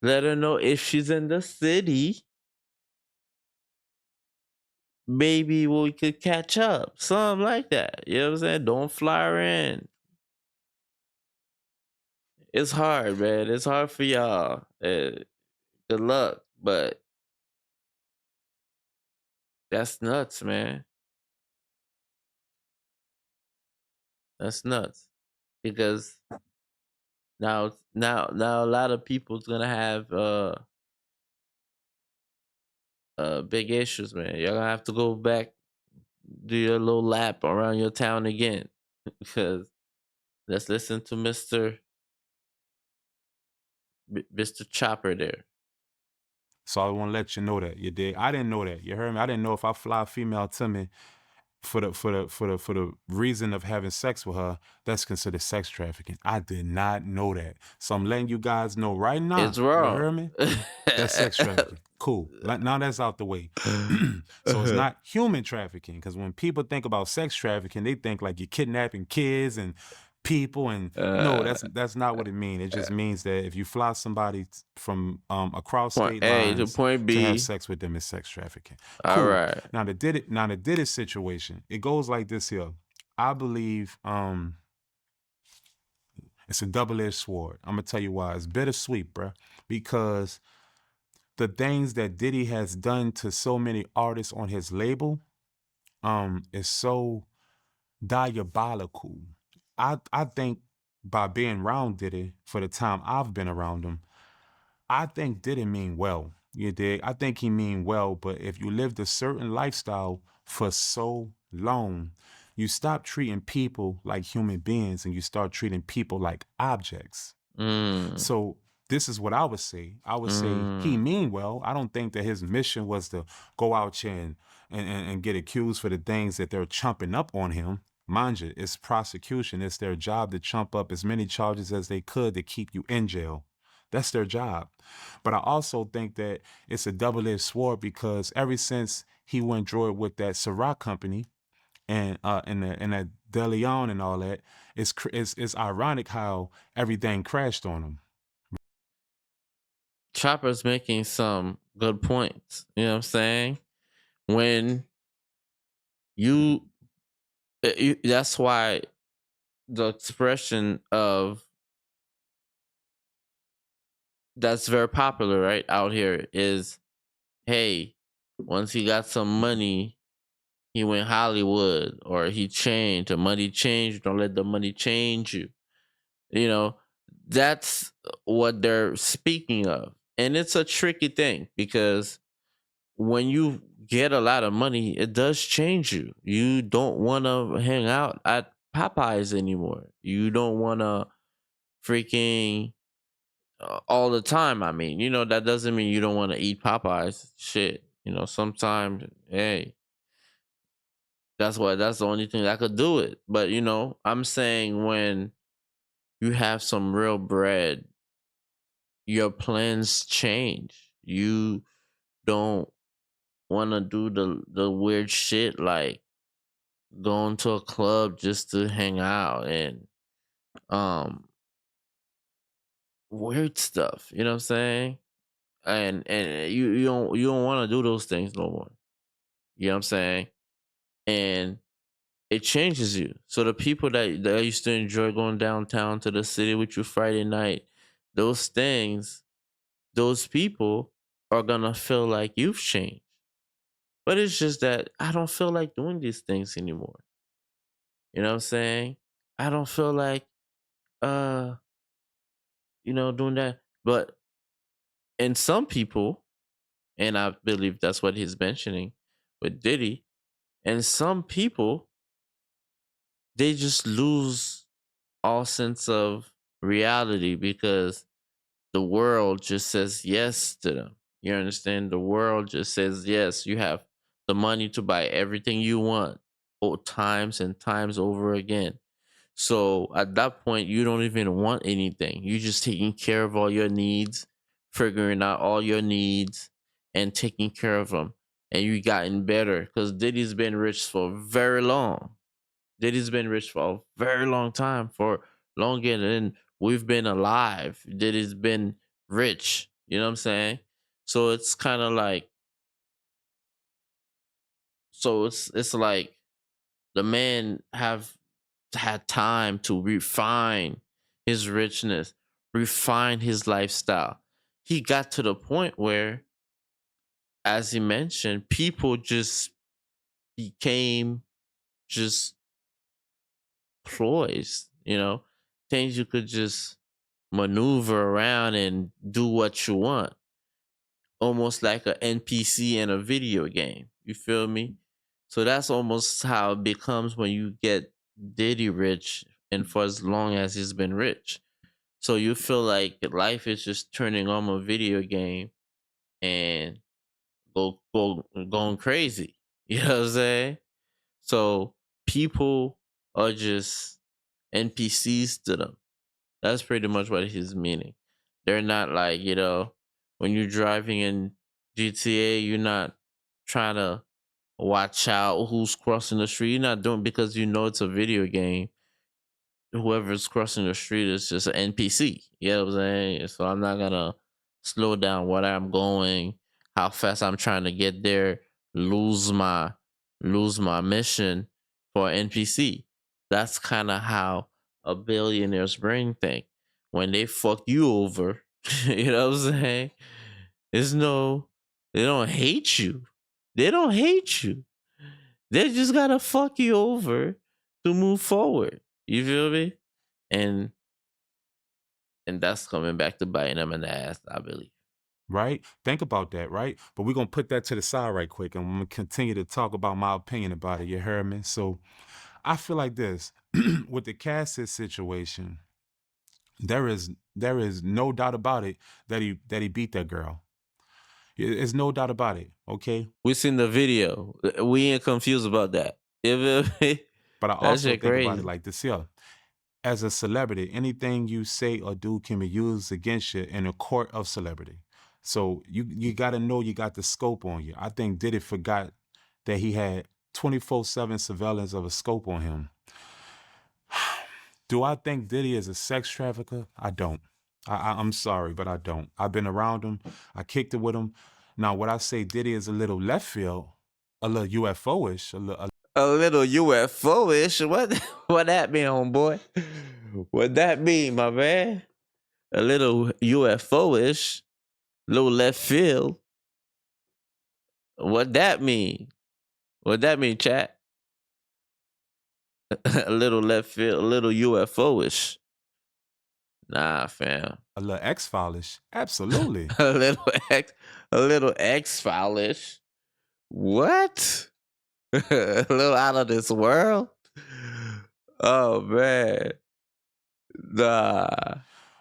Let her know if she's in the city. Maybe we could catch up. Something like that. You know what I'm saying? Don't fly her in. It's hard, man. It's hard for y'all. Good luck. But that's nuts, man. That's nuts. Because now a lot of people's gonna have big issues, man. You're gonna have to go back, do your little lap around your town again. Because let's listen to Mr. Chopper there. So I want to let you know that, you dig? I didn't know that. You heard me? I didn't know if I fly a female to me for the reason of having sex with her, that's considered sex trafficking. I did not know that. So I'm letting you guys know right It's now. You wrong. heard me? That's sex trafficking. Cool. Now that's out the way. So it's not human trafficking, because when people think about sex trafficking, they think like you're kidnapping kids and people, and no, that's not what it means. It just means that if you fly somebody from across Point state A to lines point to have B. sex with them is sex trafficking. All Cool. right. Now the did it situation, it goes like this here. I believe it's a double-edged sword. I'm gonna tell you why. It's bittersweet, bruh, because the things that Diddy has done to so many artists on his label is so diabolical. I think by being around Diddy for the time I've been around him, I think Diddy mean well. You dig? I think he mean well, but if you lived a certain lifestyle for so long, you stop treating people like human beings and you start treating people like objects. Mm, So this is what I would say. I would say he mm. mean well. I don't think that his mission was to go out here and get accused for the things that they're chumping up on him. Mind you, it's prosecution. It's their job to chump up as many charges as they could to keep you in jail. That's their job. But I also think that it's a double-edged sword because ever since he went droid with that Ciroc company and that De Leon and all that, it's ironic how everything crashed on him. Chopper's making some good points. You know what I'm saying? When you, that's why the expression of that's very popular right out here is, hey, once he got some money, he went Hollywood, or he changed. The money changed. Don't let the money change you. You know, that's what they're speaking of. And it's a tricky thing because when you get a lot of money, it does change you. You don't want to hang out at Popeyes anymore. You don't want to freaking all the time. I mean, that doesn't mean you don't want to eat Popeyes. Shit, sometimes, hey, that's the only thing that could do it. But I'm saying when you have some real bread, your plans change. You don't want to do the weird shit like going to a club just to hang out and um weird stuff. You know what I'm saying? And you don't want to do those things no more. You know what I'm saying? And it changes you. So the people that used to enjoy going downtown to the city with you Friday night, those things, those people are gonna feel like you've changed. But it's just that I don't feel like doing these things anymore. You know what I'm saying? I don't feel like uh, doing that. But in some people, and I believe that's what he's mentioning with Diddy, and some people, they just lose all sense of reality because the world just says yes to them. You understand? The world just says yes. You have the money to buy everything you want, times and times over again. So at that point, you don't even want anything. You're just taking care of all your needs, figuring out all your needs, and taking care of them. And you gotten better because Diddy's been rich for very long. Diddy's been rich for a very long time, for longer than we've been alive. Diddy's been rich. You know what I'm saying? So it's kind of like, it's like the man have had time to refine his richness, refine his lifestyle. He got to the point where, as he mentioned, people just became just ploys, things you could just maneuver around and do what you want, almost like an NPC in a video game. You feel me? So that's almost how it becomes when you get Diddy rich and for as long as he's been rich. So you feel like life is just turning on a video game and going crazy. You know what I'm saying? So people are just NPCs to them. That's pretty much what he's meaning. They're not like, when you're driving in GTA, you're not trying to watch out who's crossing the street. You're not doing because it's a video game. Whoever's crossing the street is just an NPC. You know what I'm saying? So I'm not gonna slow down what I'm going, how fast I'm trying to get there, lose my lose my mission for NPC. That's kind of how a billionaire's brain think. When they fuck you over, you know what I'm saying? There's no, they don't hate you. They don't hate you. They just gotta fuck you over to move forward. You feel me? And and that's coming back to biting them in the ass, I believe. Right? Think about that, right? But we're gonna put that to the side right quick, and I'm gonna continue to talk about my opinion about it. You heard me? So I feel like this with the Cassius situation. There is no doubt about it that he beat that girl. There's no doubt about it. Okay, We seen the video. We ain't confused about that. You feel me? but I That also shit think about it crazy. like this here. As a celebrity, anything you say or do can be used against you in a court of celebrity. So you got to know you got the scope on you. I think Diddy forgot that he had 24/7 surveillance of a scope on him. Do I think Diddy is a sex trafficker? I don't. I'm sorry, but I don't. I've been around him. I kicked it with him. Now, what I say Diddy is a little left field, a little UFO-ish, A little UFO-ish. What what that mean, homeboy? What that mean, my man? A little UFO-ish, little left field. What that mean? What that mean, chat? A little left field, a little UFO-ish. Nah, fam. a little X-File-ish. Absolutely. a little X, a little X-File-ish. What? A little out of this world? Oh man. Nah.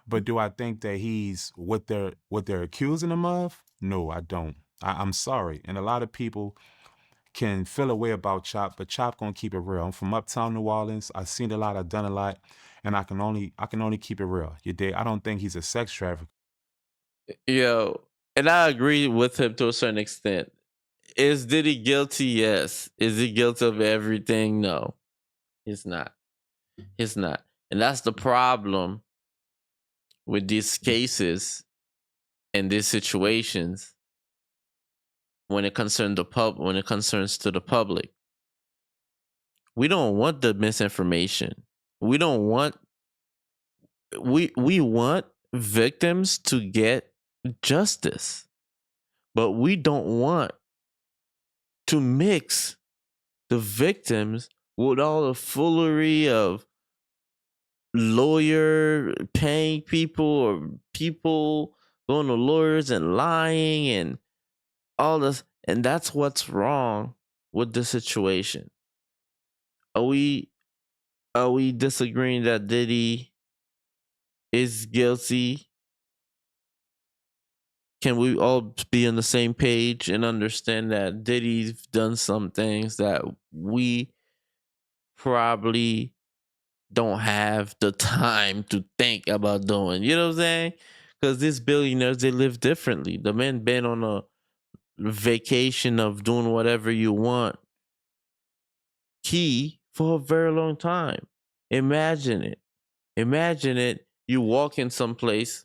But do I think that he's what they're accusing him of? No, I don't. I'm sorry. And a lot of people can feel a way about Chop, but Chop gonna keep it real. I'm from uptown New Orleans. I've seen a lot, I've done a lot, and I can only keep it real. You dig? I don't think he's a sex trafficker. Yo, and I agree with him to a certain extent. Is Diddy guilty? Yes. Is he guilty of everything? No. He's not. He's not. And that's the problem with these cases and these situations when it concerns to the public. We don't want the misinformation. We don't want we want victims to get justice. But we don't want to mix the victims with all the foolery of lawyer paying people or people going to lawyers and lying and all this. And that's what's wrong with the situation. Are we disagreeing that Diddy is guilty? Can we all be on the same page and understand that Diddy's done some things that we probably don't have the time to think about doing? You know what I'm saying? Because these billionaires, they live differently. The man been on a vacation of doing whatever you want key for a very long time. Imagine it. Imagine it. You walk in someplace.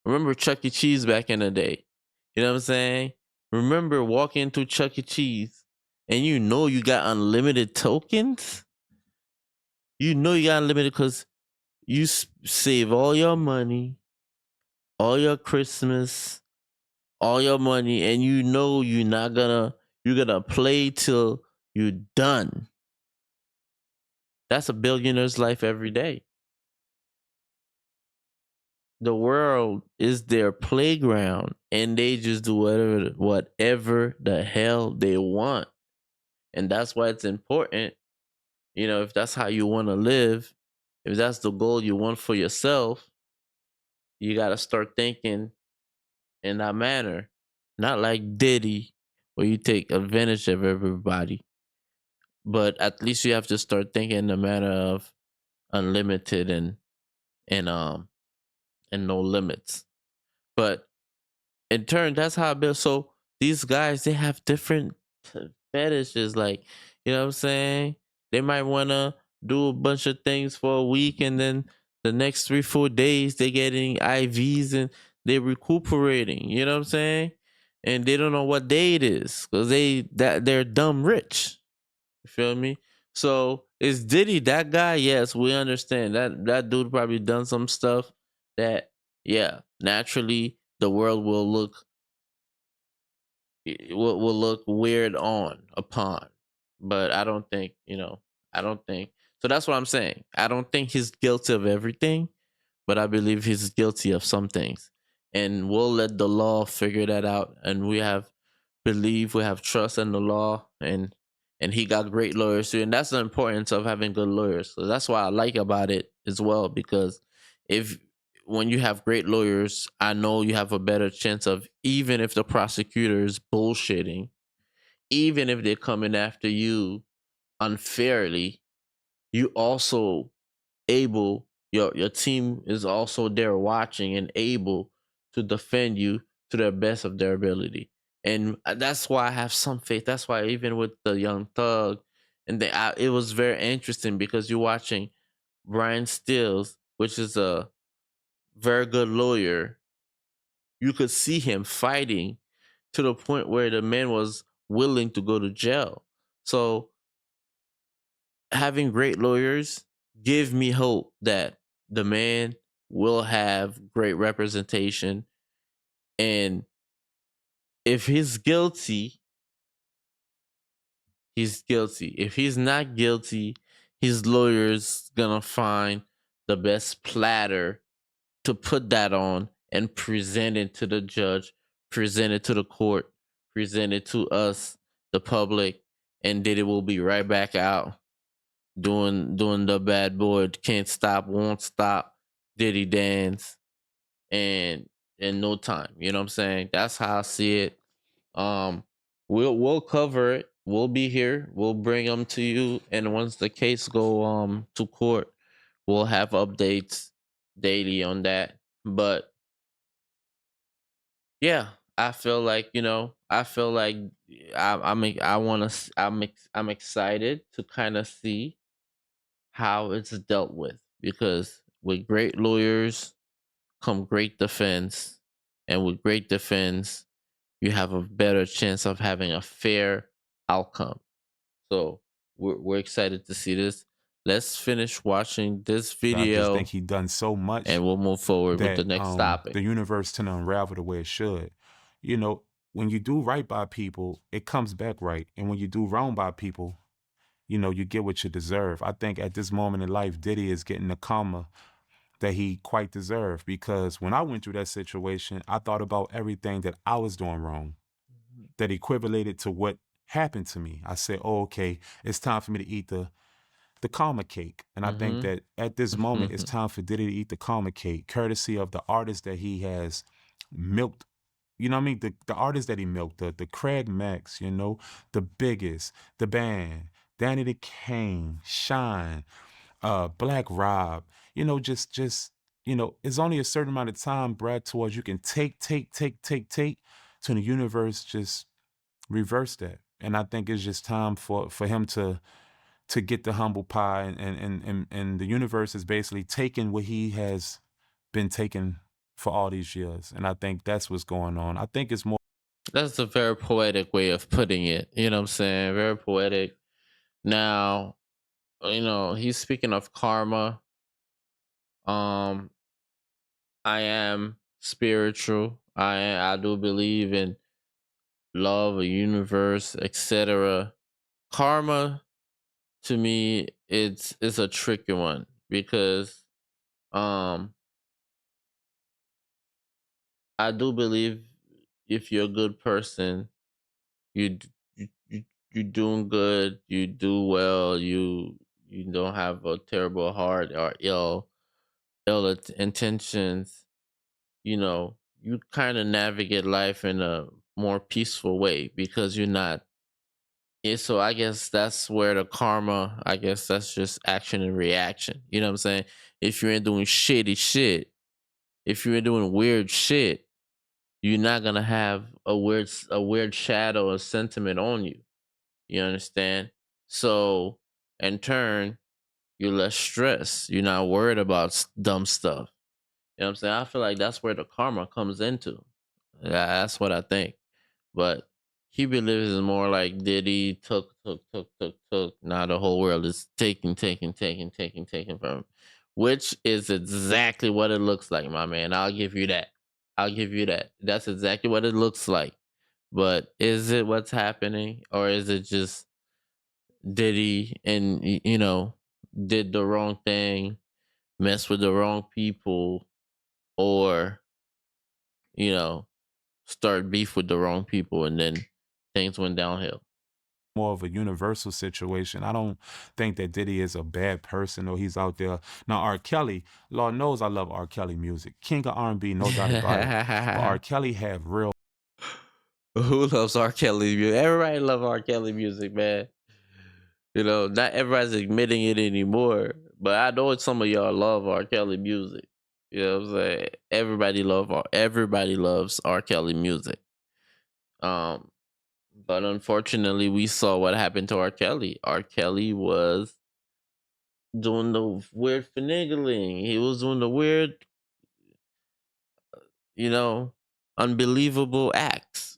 Remember Chuck E. Cheese back in the day? You know what I'm saying? Remember walking to Chuck E. Cheese and you know you got unlimited tokens? You know you got unlimited because you save all your money, all your Christmas, all your money, and you know you're gonna play till you're done. That's a billionaire's life every day. The world is their playground and they just do whatever the hell they want. And that's why it's important, if that's how you want to live, if that's the goal you want for yourself, you got to start thinking in that manner. Not like Diddy, where you take advantage of everybody, but at least you have to start thinking in the manner of unlimited and and no limits. But in turn, that's how I build. So these guys, they have different fetishes. Like, you know what I'm saying? They might want to do a bunch of things for a week, and then the next 3-4 days they getting IVs and they recuperating. You know what I'm saying? And they don't know what day it is because they're dumb rich. You feel me? So is Diddy that guy? Yes, we understand that dude probably done some stuff that, yeah, naturally the world will look, will look weird on upon. But I don't think, I don't think so. That's what I'm saying. I don't think he's guilty of everything, but I believe he's guilty of some things. And we'll let the law figure that out. And we have trust in the law, and he got great lawyers too. And that's the importance of having good lawyers. So that's why I like about it as well, because if when you have great lawyers, I know you have a better chance of, even if the prosecutor is bullshitting, even if they're coming after you unfairly, you also able your team is also there watching and able to defend you to the best of their ability. And that's why I have some faith. That's why even with the young thug, it was very interesting because you're watching Brian Stills, which is a very good lawyer. You could see him fighting to the point where the man was willing to go to jail. So having great lawyers give me hope that the man will have great representation. And if he's guilty, he's guilty. If he's not guilty, his lawyers gonna find the best platter to put that on and present it to the judge, present it to the court, present it to us, the public, and then it will be right back out doing the bad boy can't stop, won't stop, Diddy dance, and in no time. You know what I'm saying? That's how I see it. Um, we'll cover it. We'll be here. We'll bring them to you, and once the case go to court, we'll have updates daily on that. But yeah, I feel like I feel like I want to. I'm excited to kind of see how it's dealt with, because with great lawyers come great defense, and with great defense you have a better chance of having a fair outcome. So we're excited to see this. Let's finish watching this I just think video he done so much and we'll move forward with the that next topic. the universe tend to unravel the way it should. You know, when you do right by people, it comes back right. And when you do wrong by people, you get what you deserve. I think at this moment in life, Diddy is getting the karma that he quite deserved, because when I went through that situation, I thought about everything that I was doing wrong that equivalated to what happened to me. I said, oh, okay, it's time for me to eat the karma cake. And I think Mm-hmm. that at this moment, it's time for Diddy to eat the karma cake, courtesy of the artist that he has milked. You know what I mean? The artists that he milked, the Craig Max, the biggest, the band, Danny the Kane, Shine, Black Rob, it's only a certain amount of time, Brad, towards you can take, to the universe just reverse that. And I think it's just time for him to get the humble pie, and the universe is basically taking what he has been taking for all these years. And I think that's what's going on. I think it's more. That's a very poetic way of putting it. You know what I'm saying? Very poetic. Now, he's speaking of karma. Um, I am spiritual. I do believe in love, a universe, etc. Karma, to me, it's a tricky one, because um I do believe if you're a good person, you doing good, you do well, you don't have a terrible heart or intentions. You kind of navigate life in a more peaceful way, because you're not. Yeah, so I guess that's where the karma, I guess that's just action and reaction. You know what I'm saying? If you ain't doing shitty shit, if you ain't doing weird shit, you're not gonna have a weird shadow or sentiment on you. You understand? So in turn, you're less stressed. You're not worried about dumb stuff. You know what I'm saying? I feel like that's where the karma comes into. Yeah, that's what I think. But he believes it's more like Diddy took. Now the whole world is taking from him, which is exactly what it looks like, my man. I'll give you that. I'll give you that. That's exactly what it looks like. But is it what's happening, or is it just Diddy and did the wrong thing, mess with the wrong people, or you know start beef with the wrong people, and then things went downhill? More of a universal situation. I don't think that Diddy is a bad person or he's out there. Now, R. Kelly, Lord knows I love R. Kelly music. King of R&B, no doubt about it. But R. Kelly have real Who loves R. Kelly music? Everybody love R. Kelly music, man. Not everybody's admitting it anymore, but I know some of y'all love R. Kelly music. You know what I'm saying? Everybody loves R. Kelly music. Um, but unfortunately, we saw what happened to R. Kelly. R. Kelly was doing the weird finagling. He was doing the weird, you know, unbelievable acts,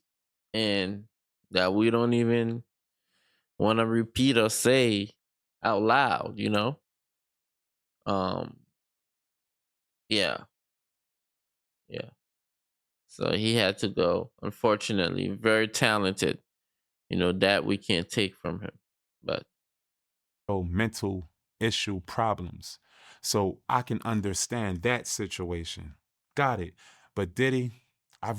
and that we don't even want to repeat or say out loud. Um, yeah, yeah. So he had to go. Unfortunately, very talented. That we can't take from him. But mental issue problems. So I can understand that situation. Got it. But Diddy, I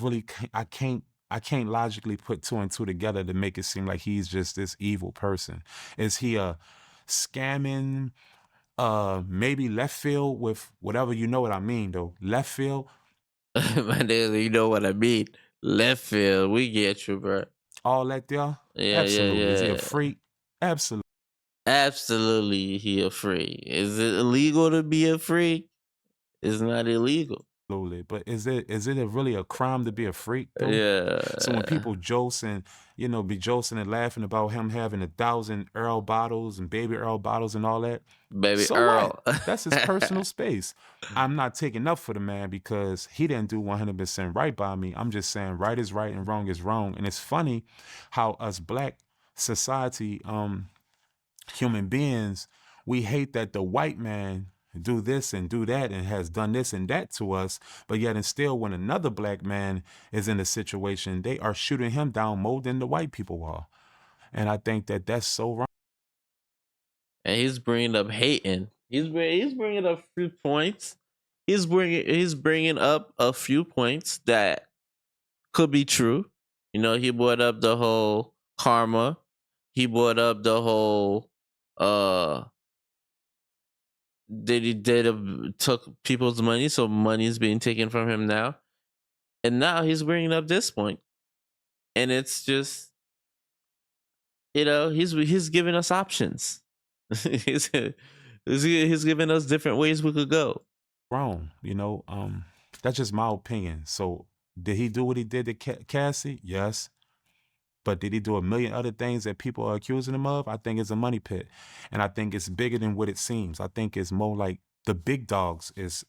can't logically put two and two together to make it seem like he's just this evil person. Is he a scamming maybe left field with whatever, you know what I mean though? Left field, my nigga, you know what I mean? Left field, we get you, bro. all that there? Yeah, yeah, Absolutely. Is he a yeah. freak? Absolutely. Absolutely, he a freak. Is it illegal to be a freak? It's not illegal. Absolutely. But is it really a crime to be a freak though? So when Yeah, people josing, be josing and laughing about him having 1,000 Earl bottles and baby Earl bottles and all that, baby so what? Earl. That's his personal space. I'm not taking up for the man because he didn't do 100% right by me. I'm just saying right is right and wrong is wrong. And it's funny how us black society, human beings, we hate that the white man do this and do that and has done this and that to us, but yet and still when another black man is in a situation, they are shooting him down more than the white people are. And I think that that's so wrong. And he's bringing up hating. He's bringing up a few points. He's bringing up a few points that could be true. He brought up the whole karma. He brought up the whole uh took people's money, so money is being taken from him now. And now he's bringing up this point, and it's just he's giving us options. he's he's giving us different ways we could go. Wrong, that's just my opinion. So did he do what he did to Cassie? Yes. But did he do a million other things that people are accusing him of? I think it's a money pit. And I think it's bigger than what it seems. I think it's more like the big dogs is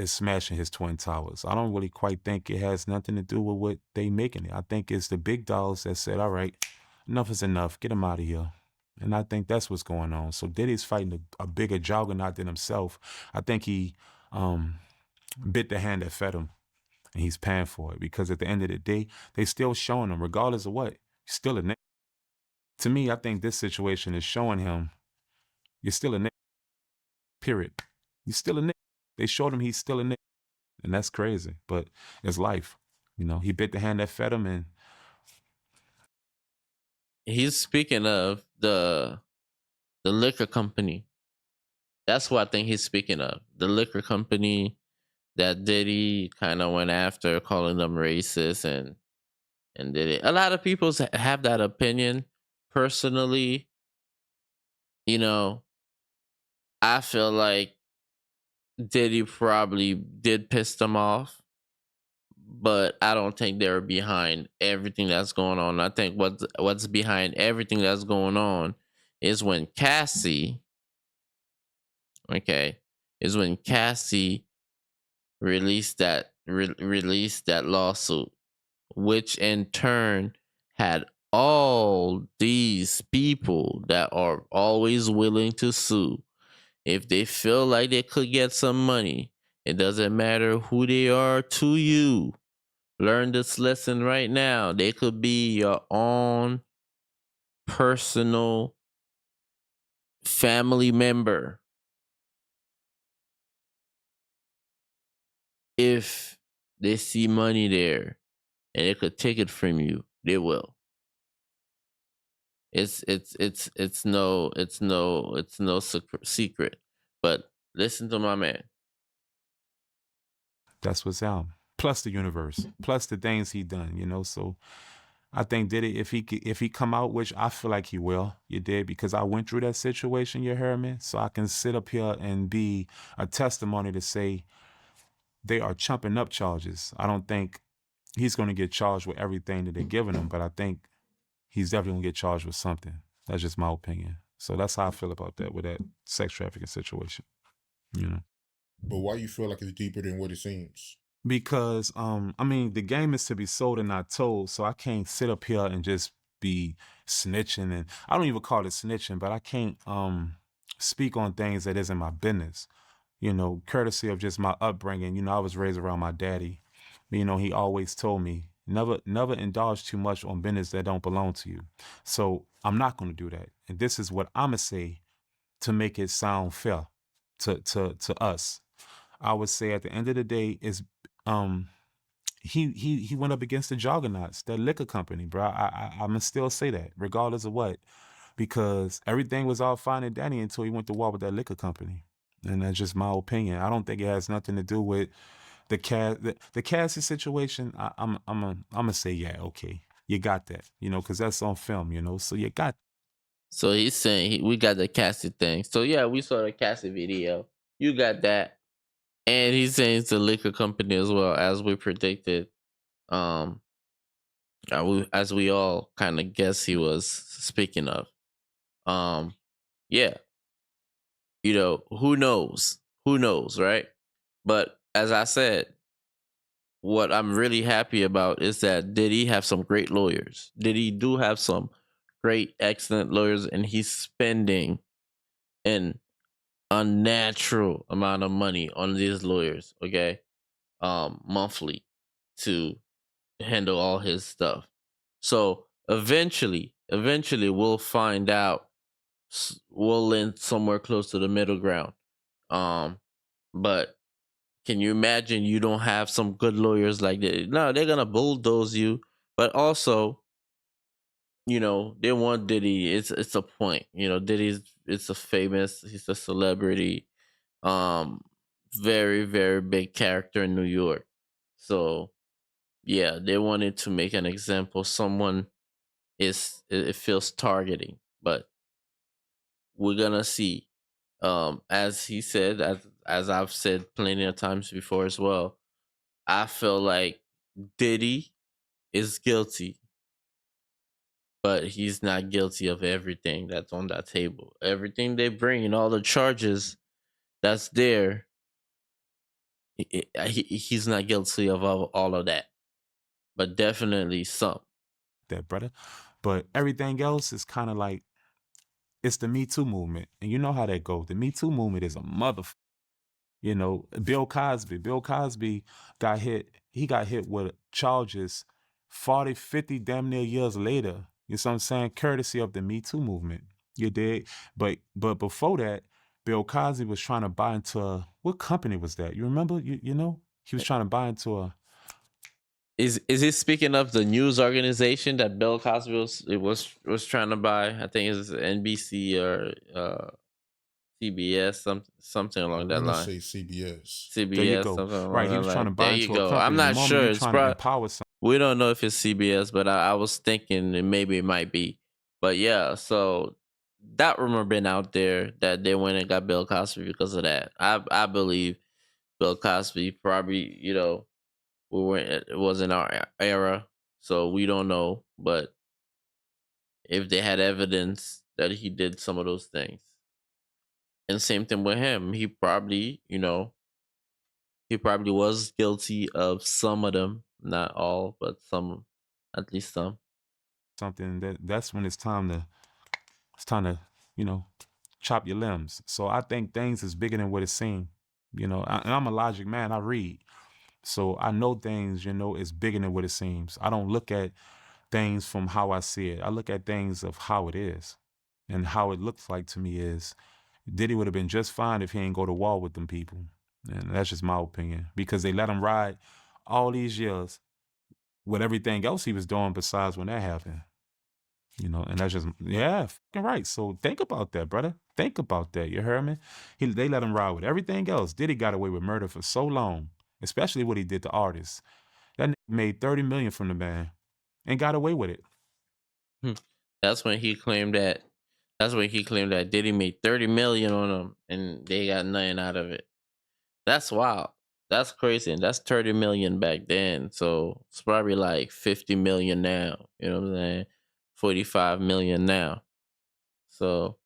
smashing his twin towers. I don't really quite think it has nothing to do with what they making it. I think it's the big dogs that said, all right, enough is enough. Get him out of here. And I think that's what's going on. So Diddy's fighting a bigger juggernaut than himself. I think he bit the hand that fed him, and he's paying for it because at the end of the day, they still showing him, regardless of what, he's still a nigga. To me, I think this situation is showing him you're still a nigga. Period. You're still a nigga. They showed him he's still a nigga. And that's crazy. But it's life. He bit the hand that fed him, and He's speaking of the liquor company. That's what I think he's speaking of. The liquor company that Diddy kind of went after, calling them racist, and did it. A lot of people have that opinion. Personally, you know, I feel like Diddy probably did piss them off, but I don't think they're behind everything that's going on. I think what's behind everything that's going on is when Cassie, okay, is when Cassie released that lawsuit, which in turn had all these people that are always willing to sue if they feel like they could get some money. It doesn't matter who they are to you. Learn this lesson right now. They could be your own personal family member. If they see money there and they could take it from you, they will. It's no secret. But listen to my man. That's what's out. Plus the universe, plus the things he done, So I think Diddy, if he come out, which I feel like he will, you did, because I went through that situation, you heard me? So I can sit up here and be a testimony to say they are chumping up charges. I don't think he's going to get charged with everything that they're giving him, but I think he's definitely going to get charged with something. That's just my opinion. So that's how I feel about that with that sex trafficking situation, you know? But why you feel like it's deeper than what it seems? Because I mean, the game is to be sold and not told, so I can't sit up here and just be snitching. And I don't even call it snitching, but I can't speak on things that isn't my business, courtesy of just my upbringing. I was raised around my daddy. He always told me never indulge too much on business that don't belong to you. So I'm not going to do that, and this is what I'm gonna say to make it sound fair to us. I would say at the end of the day is um he went up against the juggernauts, that liquor company, bro. I'm gonna still say that, regardless of what, because everything was all fine and dandy until he went to war with that liquor company, and that's just my opinion. I don't think it has nothing to do with the Cassie situation. I'm gonna say yeah, okay, you got that, because that's on film, so you got. So he's saying we got the Cassie thing. So yeah, we saw the Cassie video. You got that. And he's saying it's the liquor company as well, as we predicted. Um, as we all kind of guess he was speaking of. Um, yeah, who knows? Who knows, right? But as I said, what I'm really happy about is that Diddy have some great lawyers. Diddy do have some great, excellent lawyers, and he's spending an unnatural amount of money on these lawyers. Okay, monthly to handle all his stuff. So eventually we'll find out. We'll land somewhere close to the middle ground. Um, but can you imagine you don't have some good lawyers like that? No, they're gonna bulldoze you. But also, they want Diddy. It's a point. Diddy's it's a famous. He's a celebrity. Um, very very big character in New York. So yeah, they wanted to make an example. Someone it feels targeting, but we're gonna see. As he said, as I've said plenty of times before as well, I feel like Diddy is guilty, but he's not guilty of everything that's on that table. Everything they bring and all the charges that's there, he's not guilty of all of that, but definitely some. That, brother. But everything else is kind of like it's the Me Too movement, and you know how that goes. The Me Too movement is a mother. Bill Cosby. Bill Cosby got hit. He got hit with charges 40, 50, damn near years later. You know what I'm saying? Courtesy of the Me Too movement. You did. But before that, Bill Cosby was trying to buy into what company was that? You remember? He was trying to buy into a. Is he speaking of the news organization that Bill Cosby was trying to buy? I think it's NBC or CBS, something I along that want to line. say CBS. There you CBS, go. something Right. along He that was trying to line. buy There you into a go. I'm company. not Normally, sure. you're It's trying to empower. we don't know if it's CBS, but I was thinking maybe it might be. But yeah, so that rumor been out there that they went and got Bill Cosby because of that. I believe Bill Cosby probably it was in our era, so we don't know. But if they had evidence that he did some of those things, and same thing with him, he probably was guilty of some of them, not all, but some, at least some. Something that's when it's time to you know chop your limbs. So I think things is bigger than what it seems. And I'm a logic man. I read. So I know things, is bigger than what it seems. I don't look at things from how I see it. I look at things of how it is. And how it looks like to me is Diddy would have been just fine if he ain't go to war with them people. And that's just my opinion. Because they let him ride all these years with everything else he was doing besides when that happened. And that's just, yeah, fucking right. So think about that, brother. Think about that. You heard me? They let him ride with everything else. Diddy got away with murder for so long, especially what he did to artists. That nigga made 30 million from the man and got away with it. Hmm. That's when he claimed that. That's when he claimed that Diddy made 30 million on him, and they got nothing out of it. That's wild. That's crazy, and that's 30 million back then. So it's probably like 50 million now. You know what I'm saying? 45 million now. So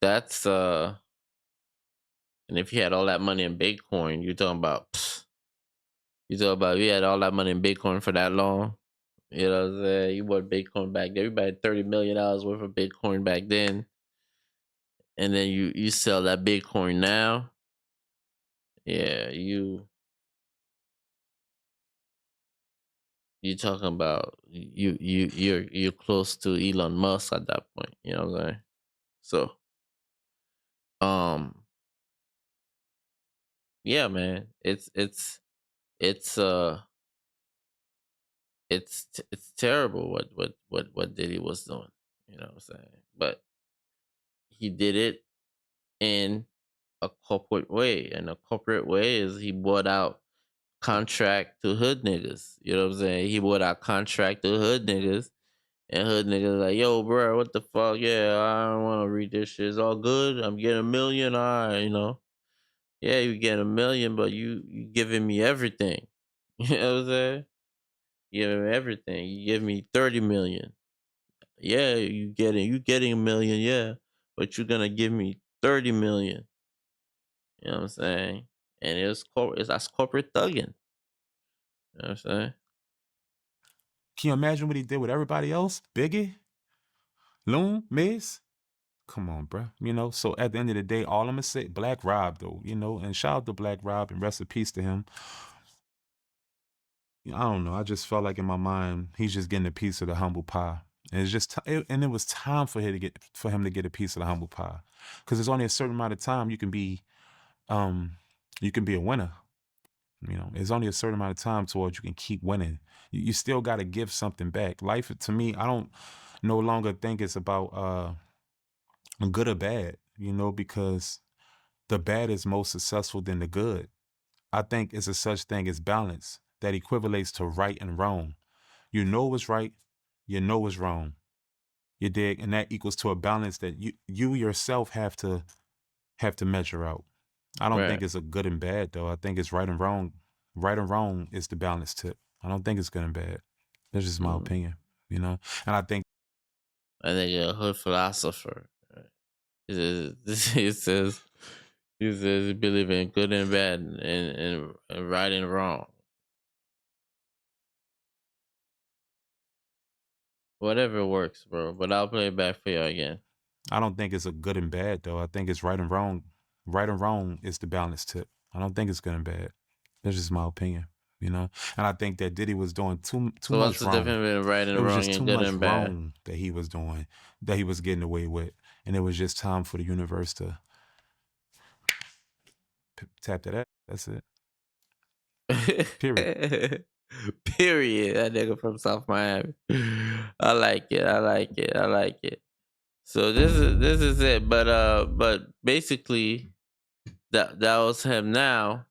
that's and if you had all that money in Bitcoin, you're talking about you had all that money in Bitcoin for that long. You know what I'm saying? You bought Bitcoin back then. You had $30 million worth of Bitcoin back then. And then you sell that Bitcoin now. Yeah, you talking about you're close to Elon Musk at that point. You know what I'm saying? So um yeah, man, it's it's terrible what Diddy was doing. You know what I'm saying? But he did it in a corporate way, and a corporate way is he bought out contract to hood niggas. You know what I'm saying? He bought out contract to hood niggas. And hood niggas like, yo, bro, what the fuck? Yeah, I don't want to read this shit. It's all good. I'm getting a million. All right, Yeah, you getting a million, but you giving me everything. You know what I'm saying? You giving me everything. You give me 30 million. Yeah, you getting a million, yeah. But you're gonna give me 30 million. You know what I'm saying? And that's corporate thugging. You know what I'm saying? Can you imagine what he did with everybody else? Biggie, Loon, Miz? Come on, bruh. So at the end of the day, all I'm gonna say, Black Rob though, and shout out to Black Rob and rest in peace to him. I don't know. I just felt like in my mind, he's just getting a piece of the humble pie. And it's just, and it was time for him to get a piece of the humble pie, because there's only a certain amount of time um, you can be a winner. There's only a certain amount of time towards you can keep winning. You still got to give something back. Life, to me, I don't no longer think it's about good or bad. Because the bad is more successful than the good. I think it's a such thing as balance that equivalates to right and wrong. You know what's right, you know what's wrong. You dig? And that equals to a balance that you yourself have to measure out. I don't think Right. it's a good and bad though. I think it's right and wrong. Right and wrong is the balance tip. I don't think it's good and bad. That's just my Mhm. opinion. And I think I think a hood philosopher. Right? He says he believe in good and bad and right and wrong. Whatever works, bro. But I'll play it back for you again. I don't think it's a good and bad though. I think it's right and wrong. Right and wrong is the balance tip. I don't think it's good and bad. That's just my opinion. And I think that Diddy was doing too So what's much the wrong. difference between right It and was wrong just and too good much and bad? wrong that he was doing, that he was getting away with, and it was just time for the universe to tap that. That's it. Period. Period. That nigga from South Miami. I like it. I like it. I like it. So this is it. But basically that was him. Now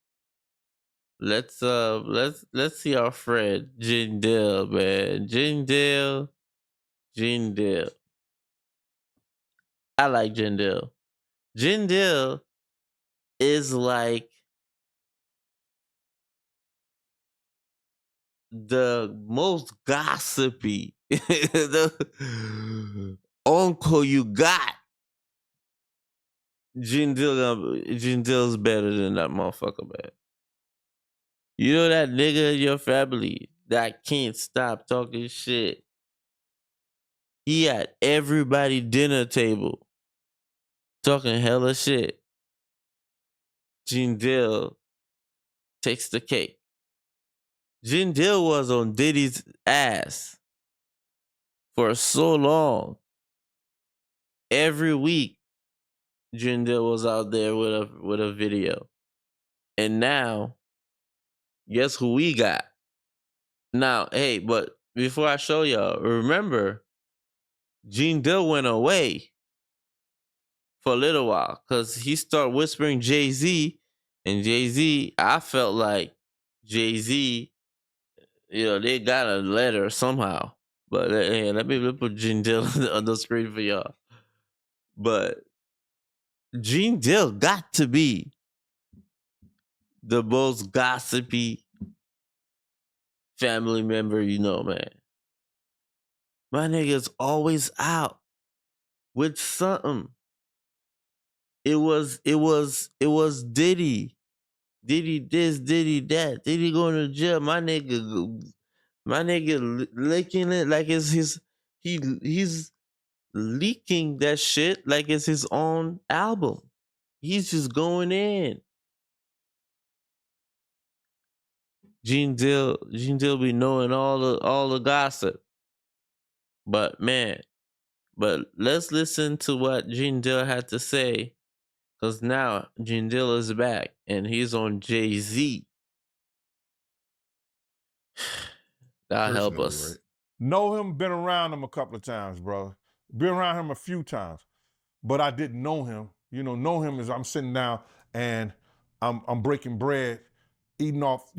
let's see our friend Jindal, man. Jindal. I like Jindal. Jindal is like the most gossipy the uncle you got. Jindal's better than that motherfucker, man. You know that nigga in your family that can't stop talking shit. He at everybody dinner table talking hella shit. Jindal takes the cake. Gene Deal was on Diddy's ass for so long. Every week, Gene Deal was out there with a video. And now, guess who we got? Now, hey, but before I show y'all, remember, Gene Deal went away for a little while because he started whispering Jay-Z, and Jay-Z, I felt like Jay-Z, they got a letter somehow. But hey, let me put Gene Deal on the screen for y'all. But Gene Deal got to be the most gossipy family member man. My nigga's always out with something. It was Diddy. Diddy this, Diddy that. Diddy going to jail. My nigga licking it like it's his. He's leaking that shit like it's his own album. He's just going in. Gene Deal be knowing all the gossip. But man, let's listen to what Gene Deal had to say, because now Gene Deal is back and he's on Jay-Z. God help Personally, us. right? Know him, been around him a couple of times, brother. Been around him a few times, but I didn't know him. Know him as I'm sitting down and I'm breaking bread, eating off,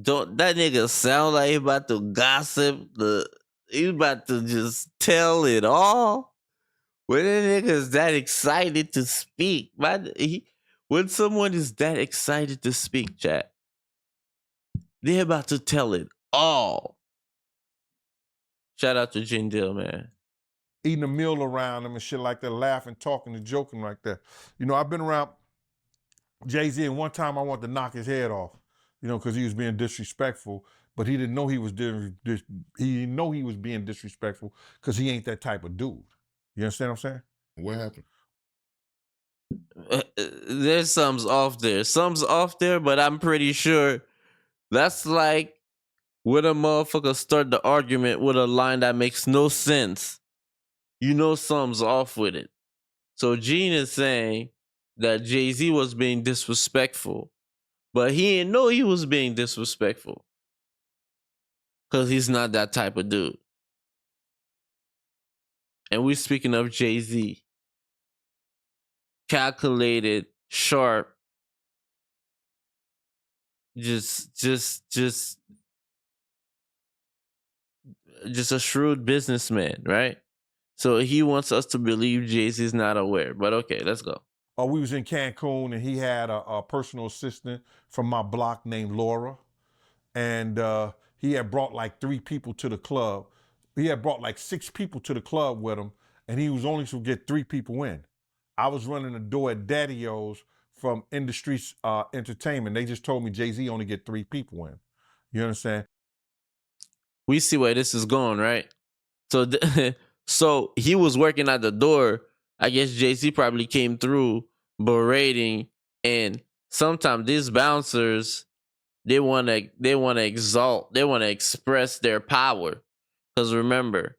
Don't that nigga sound like he about to gossip? He about to just tell it all. When a nigga is that excited to speak, when someone is that excited to speak, chat, they're about to tell it all. Shout out to Gene Deal, man. eating a meal around him and shit like that, laughing, talking, and joking like that. I've been around Jay-Z, and one time I wanted to knock his head off, because he was being disrespectful, but he didn't know he was being disrespectful because he ain't that type of dude. You understand what I'm saying? What happened? There's some's off there. Some's off there, but I'm pretty sure that's like when a motherfucker start the argument with a line that makes no sense. Something's off with it. So Gene is saying that Jay-Z was being disrespectful, but he didn't know he was being disrespectful because he's not that type of dude. And we're speaking of Jay-Z. Calculated, sharp, just a shrewd businessman, right? So he wants us to believe Jay-Z's not aware. But okay, let's go. We was in Cancun, and he had a personal assistant from my block named Laura, and he had brought like 3 people to the club. He had brought like 6 people to the club with him, and he was only to get 3 people in. I was running the door at Daddy-O's from Industry Entertainment. They just told me Jay-Z only get 3 people in. You understand? We see where this is going, right? So, so he was working at the door. I guess Jay-Z probably came through berating, and sometimes these bouncers, they want to exalt, they want to express their power. Because remember,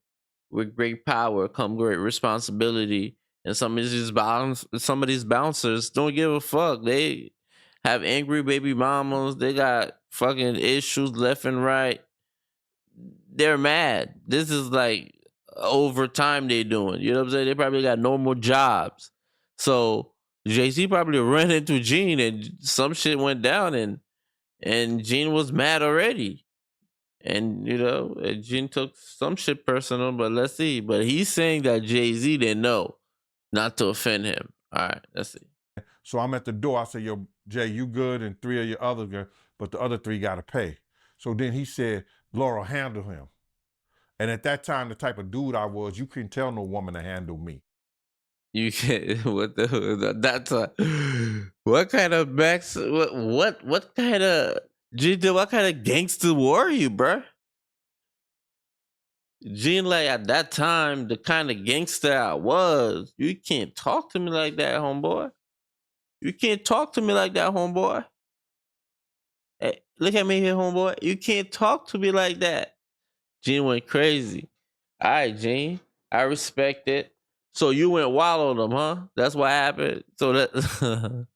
with great power come great responsibility, and some of these bouncers don't give a fuck. They have angry baby mamas. They got fucking issues left and right. They're mad. This is like overtime they doing. You know what I'm saying? They probably got normal jobs. So Jay-Z probably ran into Gene and some shit went down, and Gene was mad already. And Gene took some shit personal, but let's see. But he's saying that Jay-Z didn't know not to offend him. All right, let's see. So I'm at the door. I say, yo, Jay, you good, and 3 of your other girls, but the other 3 got to pay. So then he said, Laura, handle him. And at that time, the type of dude I was, you couldn't tell no woman to handle me. You can't. That's what kind of max? What kind of Gene? What kind of gangster were you, bruh? Gene, like at that time, the kind of gangster I was, you can't talk to me like that, homeboy. You can't talk to me like that, homeboy. Hey, look at me here, homeboy. You can't talk to me like that. Gene went crazy. All right, Gene. I respect it. So you went wild on them, huh? That's what happened. So that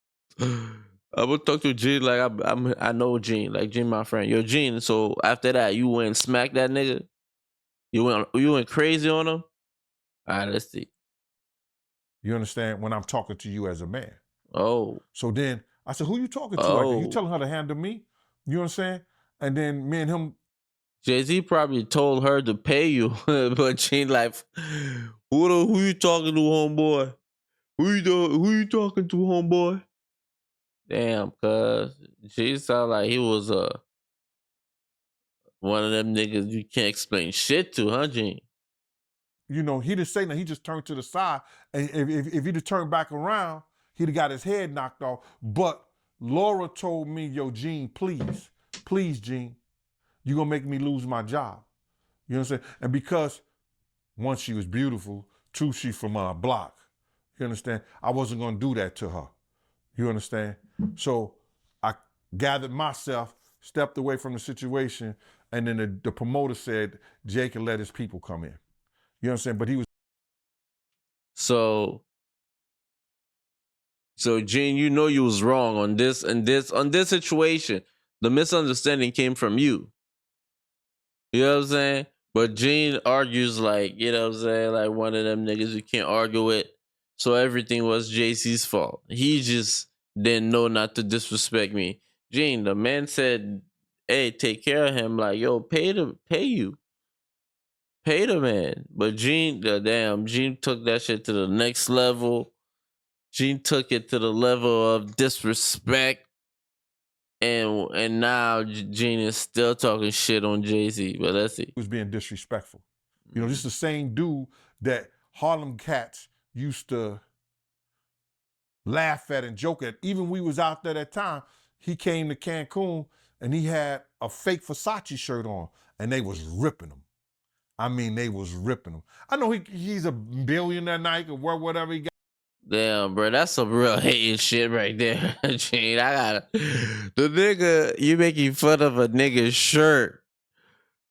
I would talk to Gene like I know Gene, like Gene, my friend. Yo, Gene. So after that, you went and smacked that nigga. You went crazy on him. All right, let's see. You understand? When I'm talking to you as a man. Oh, So then I said, who you talking to like that? You oh. telling her to handle me? You understand? And then me and him, Jay-Z probably told her to pay you, but Gene like, who you talking to, homeboy? Who you talking to, homeboy? Damn, cuz G sound like he was one of them niggas you can't explain shit to, huh, Gene? you know, he didn't say nothing. He just turned to the side. And if he'd have turned back around, he'd have got his head knocked off. But Laura told me, yo, Gene, please, please, Gene, you're going to make me lose my job. You know what I'm saying? And because, one, she was beautiful. Two, she from our block. You understand? I wasn't going to do that to her. You understand? So I gathered myself, stepped away from the situation, and then the promoter said Jay can let his people come in. You know what I'm saying? But he was So Gene, you know you was wrong on this situation. The misunderstanding came from you. You know what I'm saying? But Gene argues like, you know what I'm saying, like one of them niggas you can't argue with. So everything was JC's fault. He just didn't know not to disrespect me. Gene, the man said, hey, take care of him. Like, yo, pay you. Pay the man. But Gene, Gene took that shit to the next level. Gene took it to the level of disrespect. And now Gene is still talking shit on Jay-Z. But let's see. was being disrespectful. You know, this is the same dude that Harlem cats used to laugh at and joke at. Even we was out there that time, he came to Cancun and he had a fake Versace shirt on and they was ripping him. I mean, they was ripping him. I know he's a billionaire Nike or whatever he got. Damn, bro, that's some real hating shit right there, Gene. I gotta. The nigga, you making fun of a nigga's shirt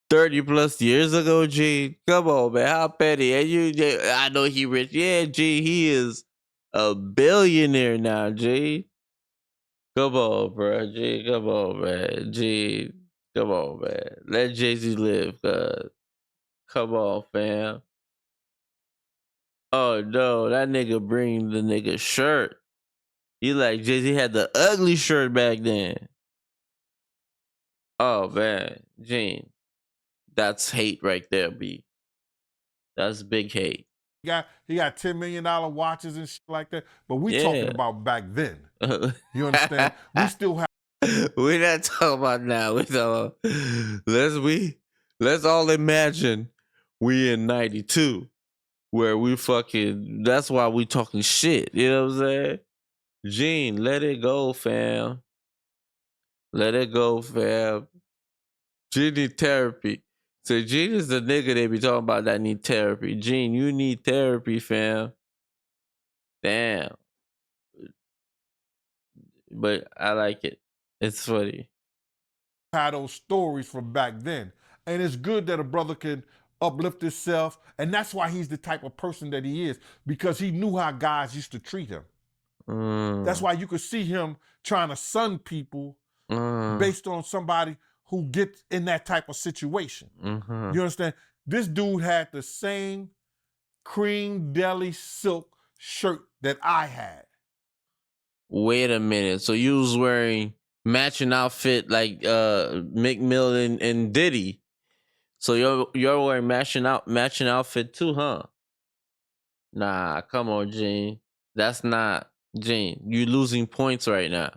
30 plus years ago, Gene? Come on, man. How petty? And I know he rich. Yeah, Gene, he is a billionaire now, Gene. Come on, bro. Gene, come on, man. Gene, come on, man. Let Jay-Z live, cuz. Come on, fam. Oh, no, that nigga bring the nigga shirt. You like Jay-Z had the ugly shirt back then. Oh man, Gene. That's hate right there, B. That's big hate. He got $10 million watches and shit like that. But we talking Yeah. about back then. You understand? We still have We're not talking about now. We talking about, let's all imagine we in 92 where we fucking, that's why we talking shit. You know what I'm saying? Gene, let it go, fam. Let it go, fam. Gene need therapy. So Gene is the nigga they be talking about that need therapy. Gene, you need therapy, fam. Damn. But I like it. It's funny. those stories from back then. And it's good that a brother can uplift himself. And that's why he's the type of person that he is, because he knew how guys used to treat him. That's why you could see him trying to sun people based on somebody who gets in that type of situation. You understand? This dude had the same cream deli silk shirt that I had. Wait a minute. So you was wearing matching outfit like Mick Mill and Diddy. So you're wearing matching outfit too, huh? Nah, come on, Gene. That's not Gene. You losing points right now.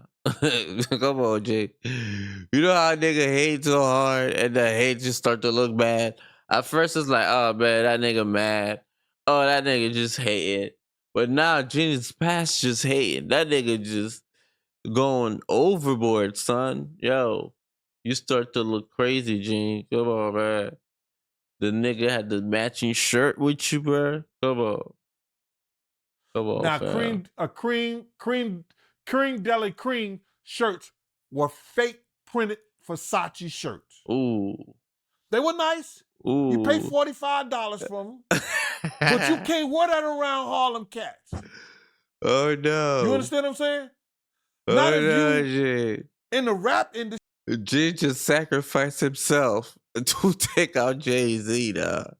Come on, Gene. You know how a nigga hate so hard and the hate just start to look bad. At first it's like, oh man, that nigga mad. Oh, that nigga just hating. But now Gene is past just hating. That nigga just going overboard, son. Yo, you start to look crazy, Gene. Come on, man. The nigga had the matching shirt with you, bro. Come on. Come on, Now, fam. cream deli cream shirts were fake printed Versace shirts. Ooh. They were nice. You pay Ooh. $45 for them, but you can't wear that around Harlem cats. Oh You no. understand what I'm saying? Not Oh if no, you Gene. in the rap industry. Gene just sacrificed himself to take out Jay-Z, dog.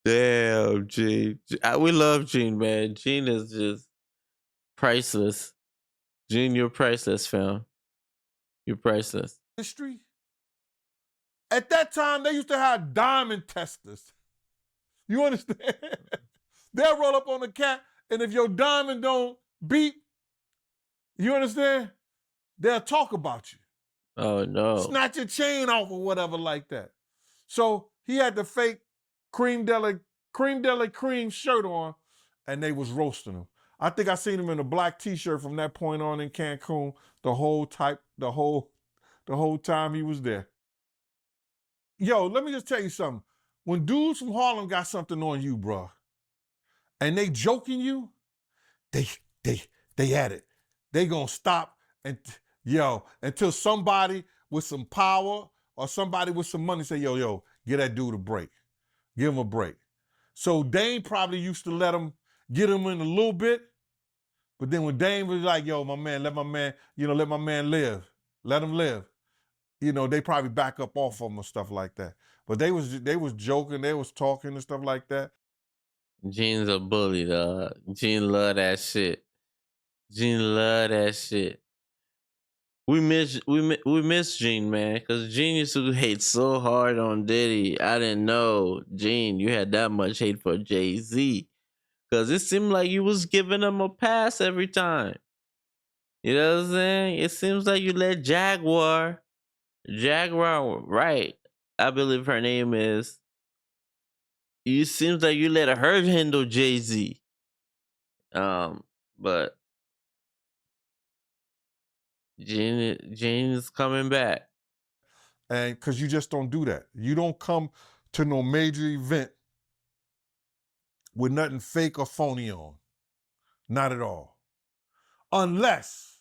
Damn, Gene. We love Gene, man. Gene is just priceless. Gene, you're priceless, fam. You're priceless. At that time, they used to have diamond testers. You understand? They'll roll up on the cat, and if your diamond don't beat, you understand? They'll talk about you. Oh no. Snatch your chain off or whatever like that. So he had the fake cream de la cream shirt on, and they was roasting him. I think I seen him in a black t-shirt from that point on in Cancun the whole time he was there. Yo, let me just tell you something. When dudes from Harlem got something on you, bro, and they joking you, they at it. They gonna stop and until somebody with some power or somebody with some money say, yo, give that dude a break. Give him a break. So Dame probably used to let him get him in a little bit, but then when Dame was like, yo, my man, let my man live. Let him live. They probably back up off of him or stuff like that. But they was joking, they was talking and stuff like that. Gene's a bully, dog. Gene love that shit. Gene love that shit. We miss Gene, man, because Gene used to hate so hard on Diddy. I didn't know, Gene, you had that much hate for Jay-Z. Because it seemed like you was giving him a pass every time. You know what I'm saying? It seems like you let Jaguar, right? I believe her name is. It seems like you let her handle Jay-Z. But Gene is coming back. And because you just don't do that. You don't come to no major event with nothing fake or phony on. Not at all. Unless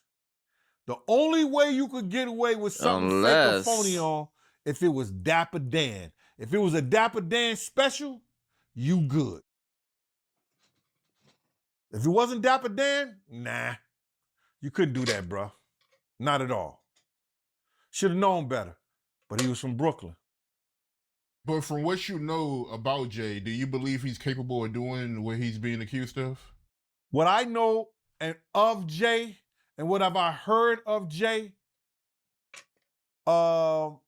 the only way you could get away with something fake or phony on if it was Dapper Dan. If it was a Dapper Dan special, you good. If it wasn't Dapper Dan, nah. You couldn't do that, bro. Not at all. Should have known better. But he was from Brooklyn. But from what you know about Jay, do you believe he's capable of doing what he's being accused of? What I know of Jay and what have I heard of Jay, I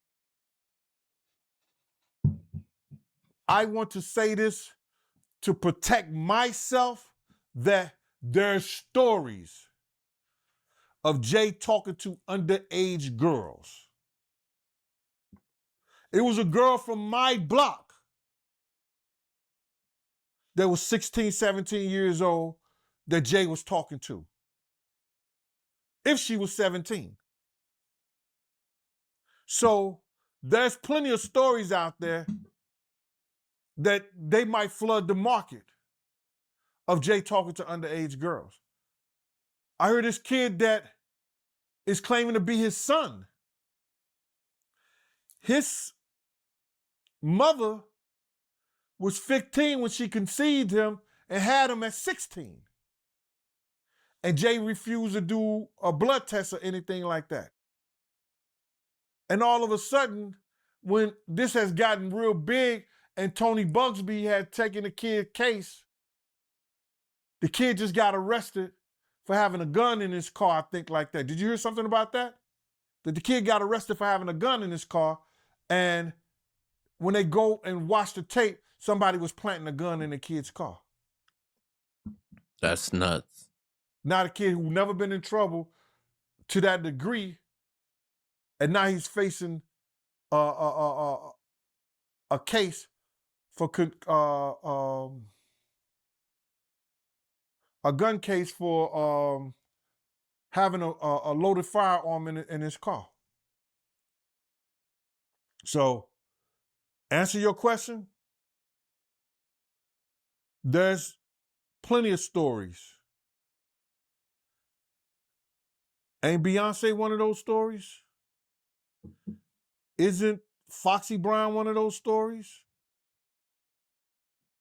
want to say this to protect myself, that there's stories of Jay talking to underage girls. It was a girl from my block that was 16, 17 years old that Jay was talking to. If she was 17. So there's plenty of stories out there that they might flood the market of Jay talking to underage girls. I heard this kid that is claiming to be his son. His mother was 15 when she conceived him and had him at 16. And Jay refused to do a blood test or anything like that. And all of a sudden, when this has gotten real big and Tony Bugsby had taken the kid's case, the kid just got arrested for having a gun in his car, I think like that. Did you hear something about that? That the kid got arrested for having a gun in his car, and when they go and watch the tape, somebody was planting a gun in the kid's car. That's nuts. Now the kid who never been in trouble to that degree, and now he's facing a case for a gun case for having a loaded firearm in his car. So, answer your question. There's plenty of stories. Ain't Beyonce one of those stories? Isn't Foxy Brown one of those stories?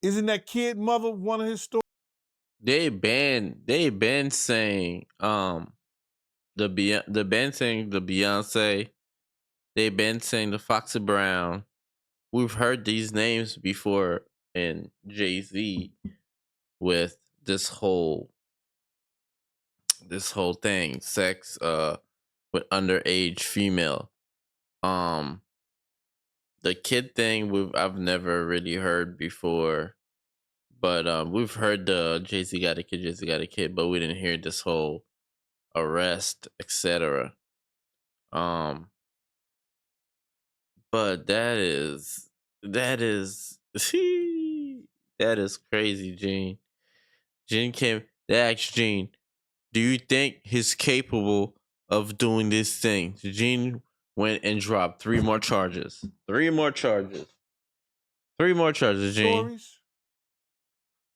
Isn't that kid mother one of his stories? They been saying the been saying the Beyonce, they been saying the Foxy Brown. We've heard these names before in Jay-Z with this whole thing, sex with underage female. Um the kid thing I've never really heard before, but we've heard the Jay-Z got a kid, but we didn't hear this whole arrest, etc. Um but that is that is crazy, Gene. Gene came they asked Gene, do you think he's capable of doing this thing? Gene went and dropped three more charges. Three more charges. Three more charges, Gene. Stories?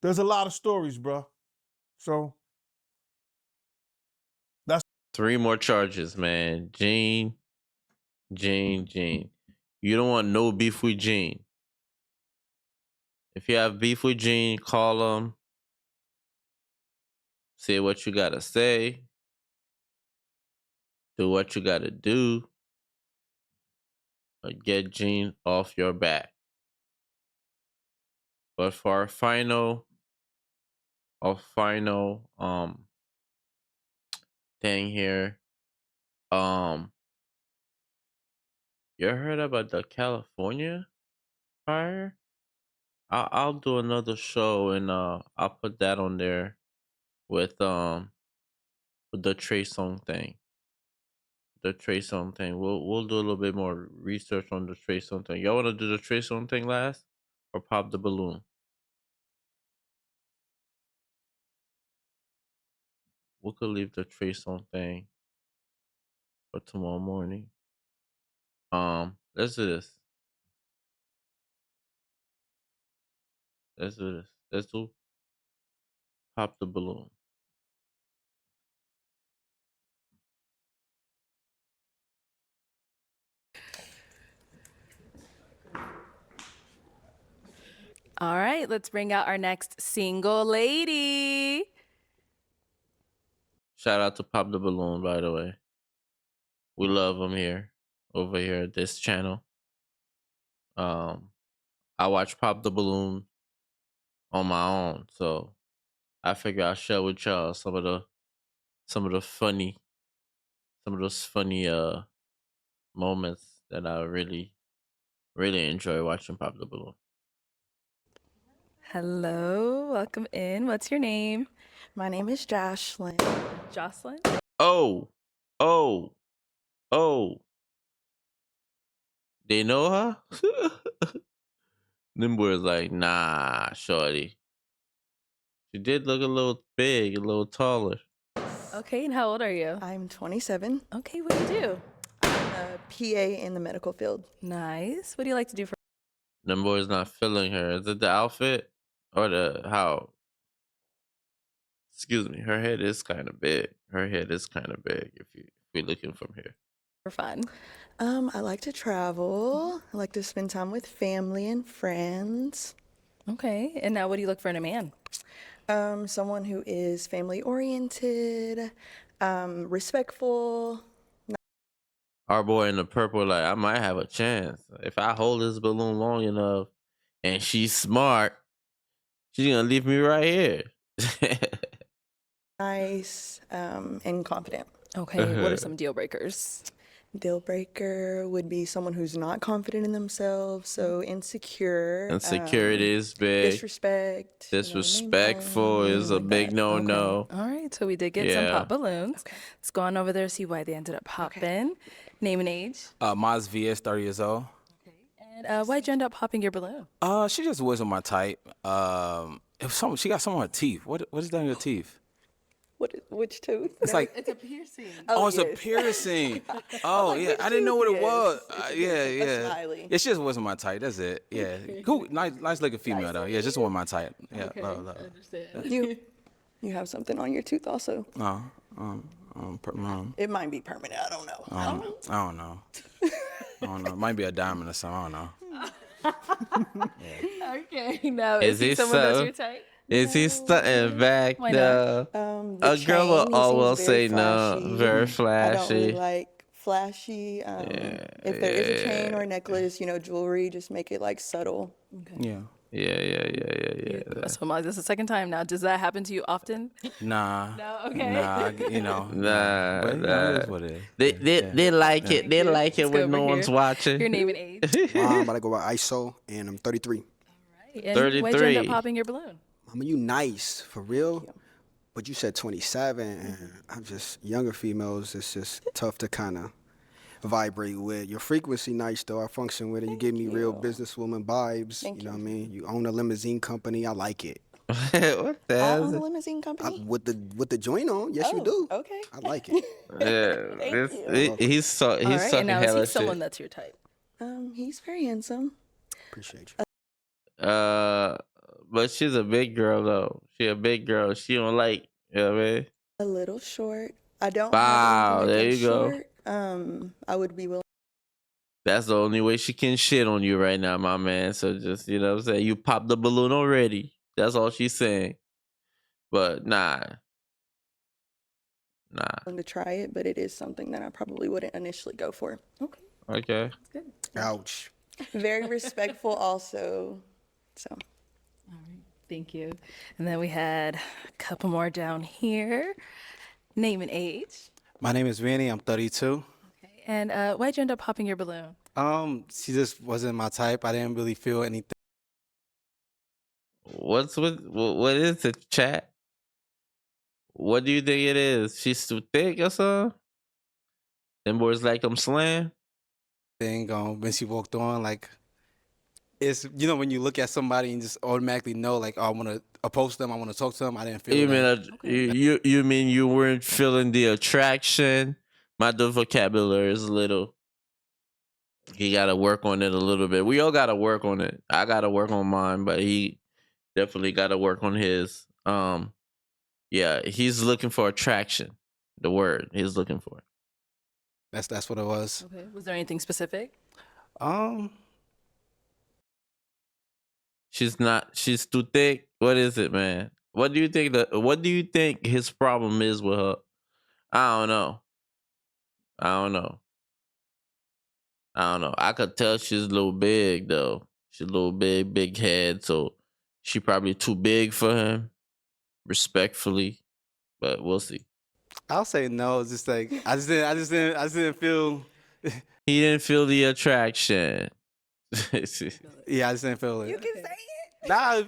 There's a lot of stories, bro. So that's Three more charges, man. Gene. You don't want no beef with Gene. If you have beef with Gene, call him. Say what you gotta say. Do what you gotta do. But get Gene off your back. But for our final thing here, um, you heard about the California fire? I'll do another show and I'll put that on there with the Trey Song thing. The Trey Song thing. We'll do a little bit more research on the Trey Song thing. Y'all wanna do the Trey Song thing last? Or pop the balloon? We could leave the Trey Song thing for tomorrow morning. Let's do this. Let's do this. Let's do pop the balloon. All right, let's bring out our next single lady. Shout out to Pop the Balloon, by the way. We love him here, over here at this channel. I watch Pop the Balloon on my own, so I figure I'll share with y'all some of the funny some of those funny moments that I really enjoy watching Pop the Balloon. Hello, welcome in. What's your name? My name is Jocelyn. Jocelyn? Oh, oh, oh! They know her. Them boys like, nah, shorty. She did look a little big, a little taller. Okay, and how old are you? I'm 27. Okay, what do you do? I'm a PA in the medical field. Nice. What do you like to do for? Them boys not feeling her. Is it the outfit or the how? Excuse me. Her head is kind of big. Her head is kind of big. If you're looking from here. fun? I like to travel. I like to spend time with family and friends. Okay, and now what do you look for in a man? Someone who is family oriented, respectful. Our boy in the purple, like, I might have a chance if I hold this balloon long enough, and she's smart. She's gonna leave me right here. Nice, and confident. Okay, what are some deal breakers? Deal breaker would be someone who's not confident in themselves, so insecure. Insecurity is big. Disrespect. Disrespectful is a big no-no. All right, so we did get some pop balloons. Okay. Let's go on over there, see why they ended up popping. Name and age. Maz V is 30 years old. And why'd you end up popping your balloon? She just wasn't my type. She got some on her teeth. What is that in your teeth? Which tooth? It's like It's a piercing. oh, it's a yes. piercing. Oh yeah, I didn't know what it was. Yeah. smiley. Yeah, she just wasn't my type. That's it. Yeah, cool, nice looking female though. Yeah, just wasn't my type. Yeah, love. Understand. You have something on your tooth also. No, It might be permanent. I don't know. I don't know. I don't know. It might be a diamond or something. I don't know. Okay, now is Is he he someone that's so? your type? Is he stunting back Why not? though? The A girl will chain, he seems always very say no. flashy. Very I don't really flashy. like flashy. Yeah, If there is a chain or yeah, a necklace, jewelry, just make it like subtle. Yeah. yeah. So Maz, this is the second time now. Does that happen to you often? Nah. No. Okay. Nah. Nah. Nah, But it nah. is what it is. They they Yeah. they like it. Thank They you. like it Let's go when over no one's here. watching. Your name and age. I'm about to go by ISO, and I'm 33. And why'd you end up 33. popping your balloon? Mama, you nice for real, but you said 27, and I'm just younger females. It's just tough to kind of vibrate with. Your frequency nice though. I function with it. You give me real businesswoman vibes. Thank You know you. what I mean? You own a limousine company. I like it. What the I hell? own Is a it? limousine company. With the joint on, yes you Oh, do. okay. I like it. Yeah, Thank this, you. he's All right. talking And now is he hella someone shit. that's your type? He's very handsome. Appreciate you. But she's a big girl though. She a big girl. She don't like. You know what I mean? A little short. I don't have Wow, anything there against you go. short. I would be willing. That's the only way she can shit on you right now, my man. So just, you know what I'm saying? You popped the balloon already. That's all she's saying. But nah. To try it, but it is something that I probably wouldn't initially go for. Okay. Okay. Ouch. Very respectful also. So Thank you. And then we had a couple more down here. Name and age. My name is Vinny. I'm 32. Okay. And why'd you end up popping your balloon? She just wasn't my type. I didn't really feel anything. What is the chat? What do you think it is? She's too thick or something? Them boys like them slam? When she walked on, like, it's, when you look at somebody and just automatically know, like, oh, I want to approach them, I want to talk to them. I didn't feel You mean that. you mean you weren't feeling the attraction? My vocabulary is a little. He got to work on it a little bit. We all got to work on it. I got to work on mine, but he definitely got to work on his. Yeah, he's looking for attraction. The word he's looking for. That's what it was. Okay. Was there anything specific? She's too thick. What is it, man? What do you think his problem is with her? I don't know. I could tell she's a little big though. She's a little big head, so she probably too big for him, respectfully. But we'll see. I'll say no. It's just like I just didn't feel. He didn't feel the attraction. Yeah, I just didn't feel it. you can say it. Nah, You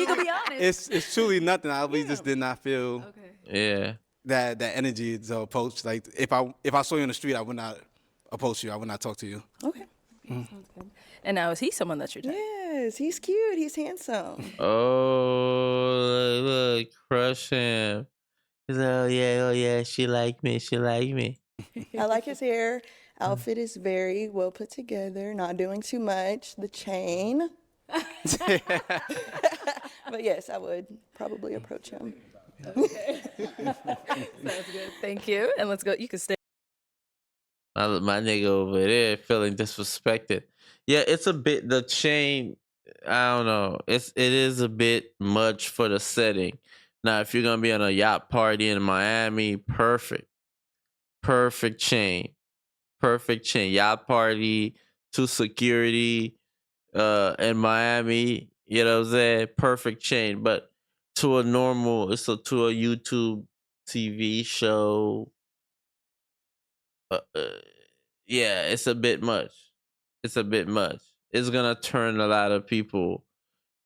can be honest. it's truly nothing. I really just did not feel Yeah. that energy to approach. Like if I saw you on the street, I would not approach you. I would not talk to you. Okay. Sounds good. And now is he someone that's your type? Yes, he's cute. He's handsome. Oh, look, crush him. He's like, oh yeah, she like me. I like his hair. Outfit is very well put together. Not doing too much. The chain. But yes, I would probably approach him. Okay. Sounds good. Thank you. And let's go. You can stay. My nigga over there feeling disrespected. Yeah, it's a bit the chain. I don't know. It is a bit much for the setting. Now, if you're gonna be on a yacht party in Miami, perfect chain, yacht party to security, in Miami. You know what I'm saying? Perfect chain, but to a YouTube TV show. Yeah, it's a bit much. It's gonna turn a lot of people.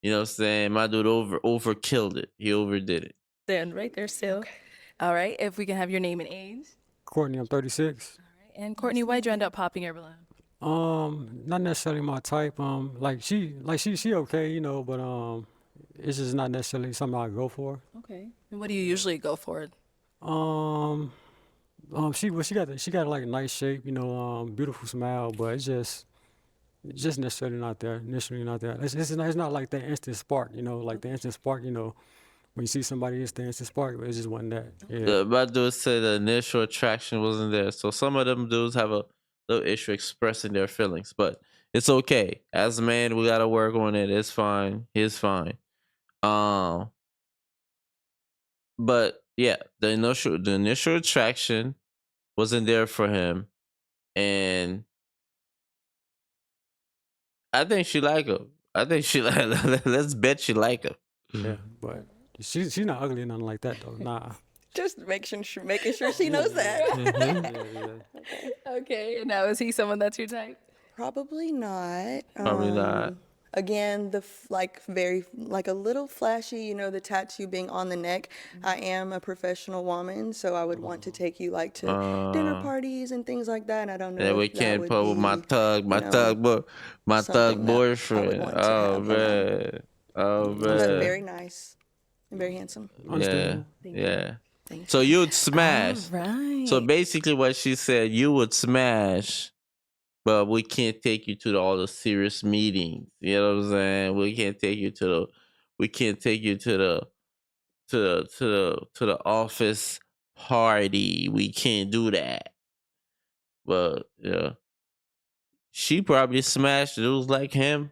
You know what I'm saying? My dude overkilled it. He overdid it. Stand right there still. All right. If we can have your name and age. Courtney, I'm 36. All right. And Courtney, why'd you end up popping your balloon? Not necessarily my type. She okay, but it's just not necessarily something I go for. Okay. And what do you usually go for? She got like a nice shape, beautiful smile, but it's just necessarily not there. Initially not there. It's not like that instant spark, like the instant spark, when you see somebody, it's the instant spark, but it just wasn't that. Yeah. My dude said the initial attraction wasn't there. So some of them dudes have a little issue expressing their feelings, but it's okay. As a man, we gotta work on it. It's fine. He's fine. Um, but yeah, the initial attraction wasn't there for him, and I think she like him. I think she like. Let's bet she like him. Yeah, but she's not ugly or nothing like that though. Nah. Just making sure she knows that. Yeah. Okay, and now is he someone that's your type? Probably not. Probably not. Again, very like a little flashy, the tattoo being on the neck. I am a professional woman, so I would want to take you like to dinner parties and things like that. And I don't know And we if that can't would put with my be, thug, my thug, my thug something that I would boyfriend. want to Oh have man, oh but man. very nice and very handsome. Yeah, Understandable. yeah. Thank So you would smash. Right. So basically, what she said, you would smash, but we can't take you to all the serious meetings. You know what I'm saying? We can't take you to the office party. We can't do that. But yeah, she probably smashed dudes like him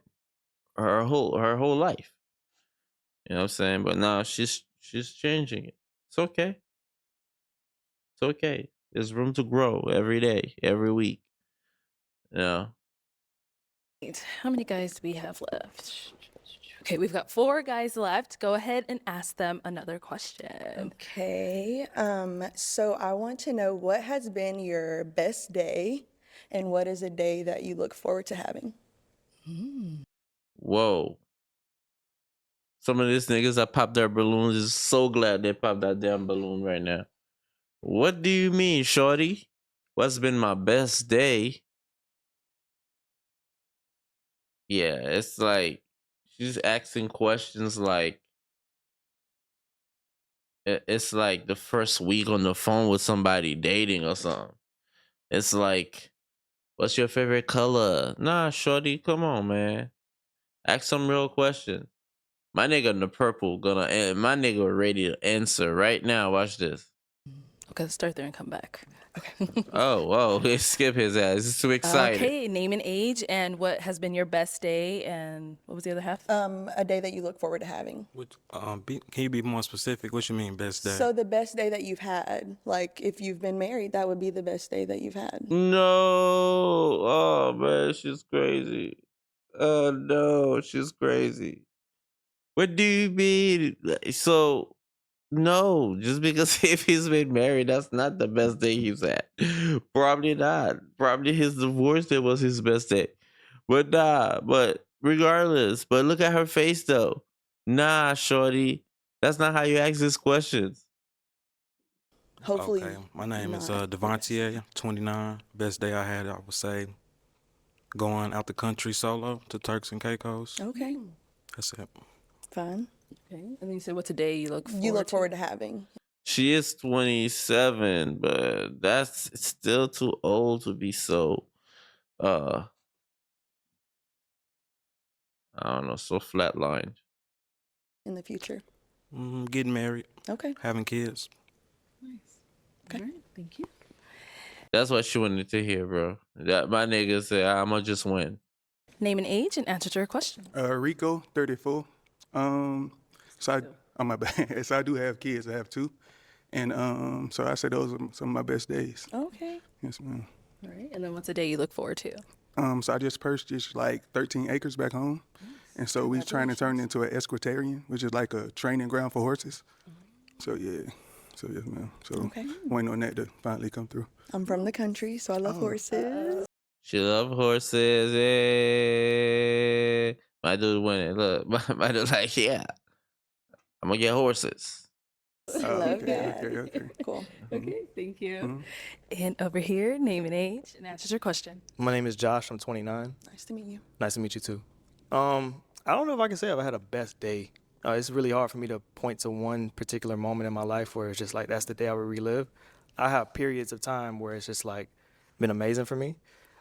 her whole life. You know what I'm saying? But now she's changing it. It's okay. It's okay. There's room to grow every day, every week. Yeah. How many guys do we have left? Okay, we've got 4 guys left. Go ahead and ask them another question. Okay. So I want to know what has been your best day and what is a day that you look forward to having? Whoa. Some of these niggas that pop their balloons is so glad they popped that damn balloon right now. What do you mean, shorty? What's been my best day? Yeah, it's like she's asking questions like it's like the first week on the phone with somebody dating or something. It's like, what's your favorite color? Nah, shorty, come on, man. Ask some real questions. My nigga in the purple my nigga ready to answer right now. Watch this. Okay, let's start there and come back. Oh, whoa, skip his ass. He's too excited. Okay, name and age and what has been your best day and what was the other half? A day that you look forward to having. Can you be more specific? What you mean best day? So the best day that you've had, like if you've been married, that would be the best day that you've had. No. Oh man, she's crazy. Oh no, she's crazy. What do you mean? So no, just because if he's been married, that's not the best day he's had. Probably not. Probably his divorce day was his best day. But nah, but regardless, but look at her face though. Nah, shorty. That's not how you ask these questions. Hopefully. Okay, my name is not. Devontier, 29. Best day I had, I would say, going out the country solo to Turks and Caicos. Okay, That's it. fine. Okay, and then you said what's a day you look forward You look to? forward to having. She is 27, but that's still too old to be so uh I don't know, so flatlined. In the future. Getting married, Okay. having kids. Nice. Okay. All right, thank you. That's what she wanted to hear, bro. That my nigga said, I'ma just win. Name and age and answer to her question. Rico, 34. On my bad. So I do have kids. I have 2, and so I say those are some of my best days. Okay. Yes, ma'am. All right, and then what's a day you look forward to? So I just purchased like 13 acres back home, and so we're trying to turn it into an equestrian, which is like a training ground for horses. So yeah. So yes, ma'am. So Okay. waiting on that to finally come through. I'm from the country, so I love horses. She love horses. Yeah. My dude winning. Look, my dude like, yeah. I'm gonna get horses. Love okay, that. okay. Cool. Okay, thank you. Mhm. And over here, name and age and answer to your question. My name is Josh. I'm 29. Nice to meet you. Nice to meet you too. I don't know if I can say I've had a best day. It's really hard for me to point to one particular moment in my life where it's just like that's the day I would relive. I have periods of time where it's just like been amazing for me.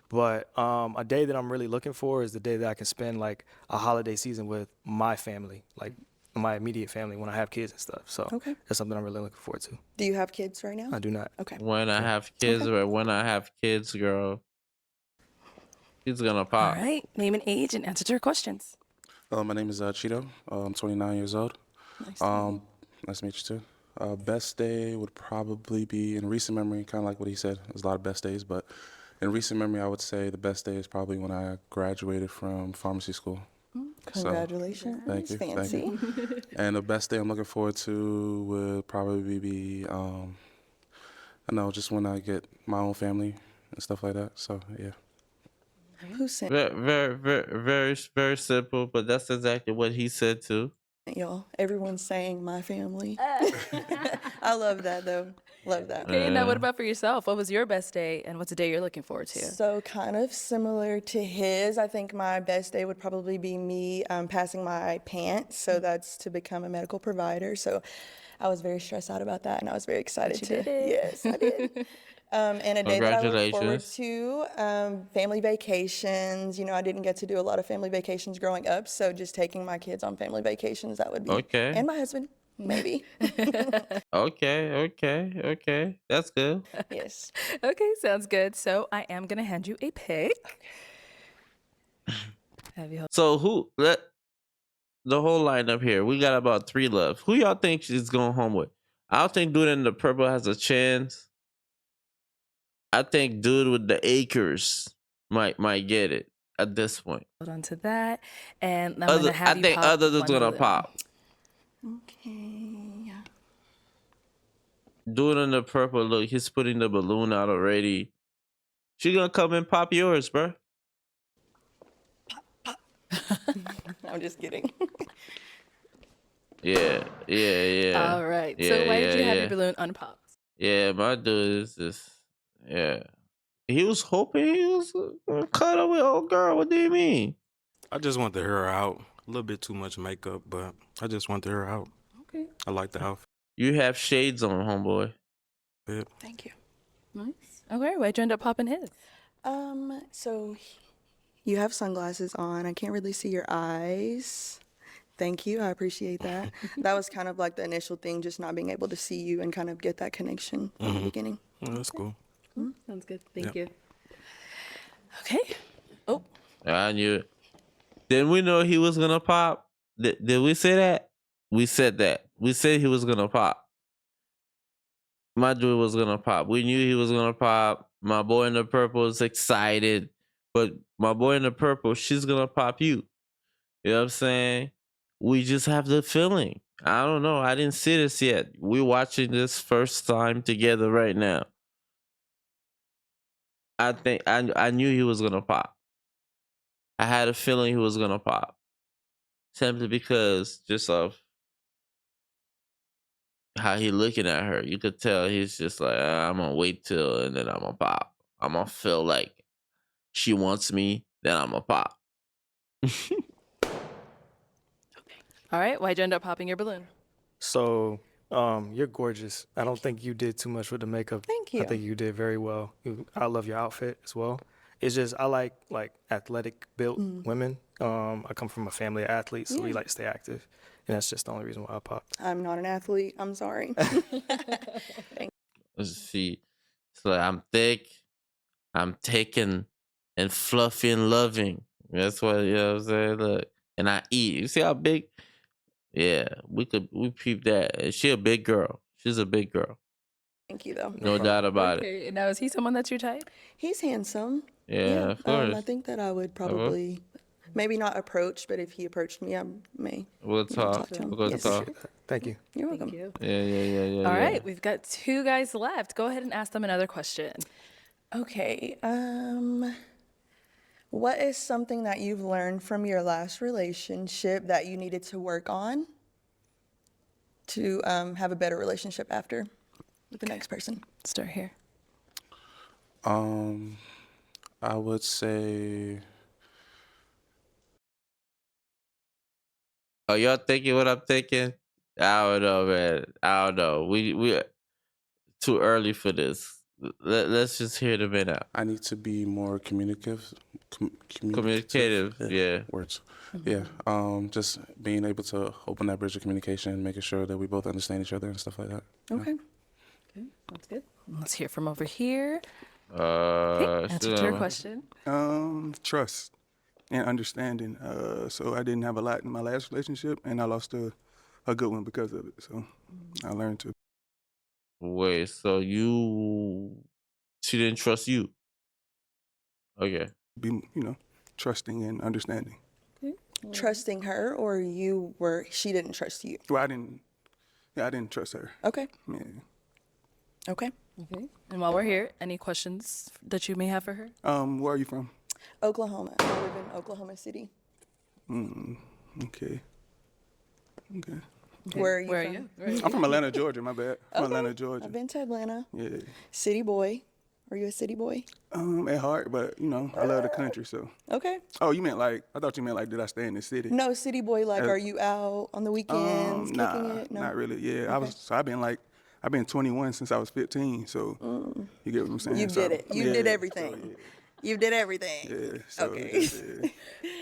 But a day that I'm really looking for is the day that I can spend like a holiday season with my family, like my immediate family when I have kids and stuff. So Okay. that's something I'm really looking forward to. Do you have kids right now? I do not. Okay. When I have kids, or when I have kids, girl, He's gonna All pop. right. Name and age and answer to your questions. My name is Cheeto. I'm 29 years old. Nice to meet you too. Best day would probably be in recent memory, kind of like what he said. There's a lot of best days, but in recent memory, I would say the best day is probably when I graduated from pharmacy school. Congratulations. Thank you. Thank Fancy. you. And the best day I'm looking forward to would probably be, I know, just when I get my own family and stuff like that. So yeah. Who sent Very simple, but that's exactly what he said too. y'all? Everyone's saying my family. I love that though. Love that. Okay, now what about for yourself? What was your best day and what's a day you're looking forward to? So kind of similar to his. I think my best day would probably be me passing my PANT. So that's to become a medical provider. So I was very stressed out about that, and I was very excited you to. did it. Yes, I did. And a day that I look forward Congratulations. to, family vacations. You know, I didn't get to do a lot of family vacations growing up, so just taking my kids on family vacations, that would be. Okay. And my husband, maybe. Okay. That's good. Yes. Okay, sounds good. So I am going to hand you a pick. Have you So the whole lineup here? We got about 3 left. Who y'all think she's going home with? I don't think dude in the purple has a chance. I think dude with the acres might get it at this point. hold on to that? And I'm going to have I you think pop other dude's one gonna balloon. pop. Okay. Dude in the purple, look, he's putting the balloon out already. She gonna come and pop yours, bro. I'm just kidding. Yeah. All right. So why did you have your balloon unpopped? Yeah, my dude is just, yeah. He was hoping he was gonna cuddle with old girl. What do you mean? I just want to hear her out. A little bit too much makeup, but I just want to hear her out. Okay. I like the outfit. You have shades on, homeboy. Yeah. Thank you. Nice. Okay, why'd you end up popping his? So you have sunglasses on. I can't really see your eyes. Thank you. I appreciate that. That was kind of like the initial thing, just not being able to see you and kind of get that connection from the beginning. Oh, that's cool. Sounds good. Thank Yep. you. Okay. Oh, I knew it. Didn't we know he was gonna pop? Did we say that? We said that. We said he was gonna pop. My dude was gonna pop. We knew he was gonna pop. My boy in the purple is excited. But my boy in the purple, she's gonna pop you. You know what I'm saying? We just have the feeling. I don't know. I didn't see this yet. We're watching this first time together right now. I think I knew he was gonna pop. I had a feeling he was gonna pop. Simply because just of how he looking at her. You could tell he's just like, I'm gonna wait till and then I'm gonna pop. I'm gonna feel like she wants me, then I'm gonna pop. all right. Why'd you end up popping your balloon? So, you're gorgeous. I don't think you did too much with the makeup. Thank you. I think you did very well. I love your outfit as well. It's just I like athletic built women. I come from a family of athletes, so we Yeah. like to stay active, and that's just the only reason why I popped. I'm not an athlete. I'm sorry. Let's see. It's like I'm thick, I'm taken, and fluffy and loving. That's what, you know what I'm saying? Look. And I eat. You see how big? Yeah, we peep that. And she a big girl. She's a big girl. Thank you, though. No doubt about it. Okay. Now, is he someone that's your type? He's handsome. Yeah, of course. I think that I would probably, maybe not approach, but if he approached me, I may. We'll talk. to him. We'll go Yes. talk. Thank you. You're welcome. Thank you. Yeah. All right. We've got 2 guys left. Go ahead and ask them another question. Okay. What is something that you've learned from your last relationship that you needed to work on to have a better relationship after with the next person? Start here. I would say Oh, y'all thinking what I'm thinking? I don't know, man. I don't know. We too early for this. Let's just hear the man out. I need to be more communicative. Communicative, yeah. Words. Yeah. Just being able to open that bridge of communication, making sure that we both understand each other and stuff like that. Okay. Okay, that's good. Let's hear from over here. Okay, She answer to your question. Trust and understanding. So I didn't have a lot in my last relationship, and I lost a good one because of it. So I learned to Wait, so she didn't trust you? Okay. be, trusting and understanding. Trusting her, or she didn't trust you? Well, I didn't trust her. Okay. Yeah. Okay. Okay. And while we're here, any questions that you may have for her? Where are you from? Oklahoma. I live in Oklahoma City. Okay. Okay. Where are you Where from? are you? Where are you? I'm from Atlanta, Georgia. My bad. From Okay. Atlanta, Georgia. I've been to Atlanta. Yeah. City boy. Are you a city boy? At heart, but I love the country. So. Okay. Oh, you meant I thought you meant did I stay in the city? No, city boy. Like, Uh, are you out on the weekends kicking Nah, it? No. not really. Yeah, Okay. I've been 21 since I was 15. So you get what I'm saying? You So, did it. You yeah, did so, everything. You did everything. yeah. So, Okay.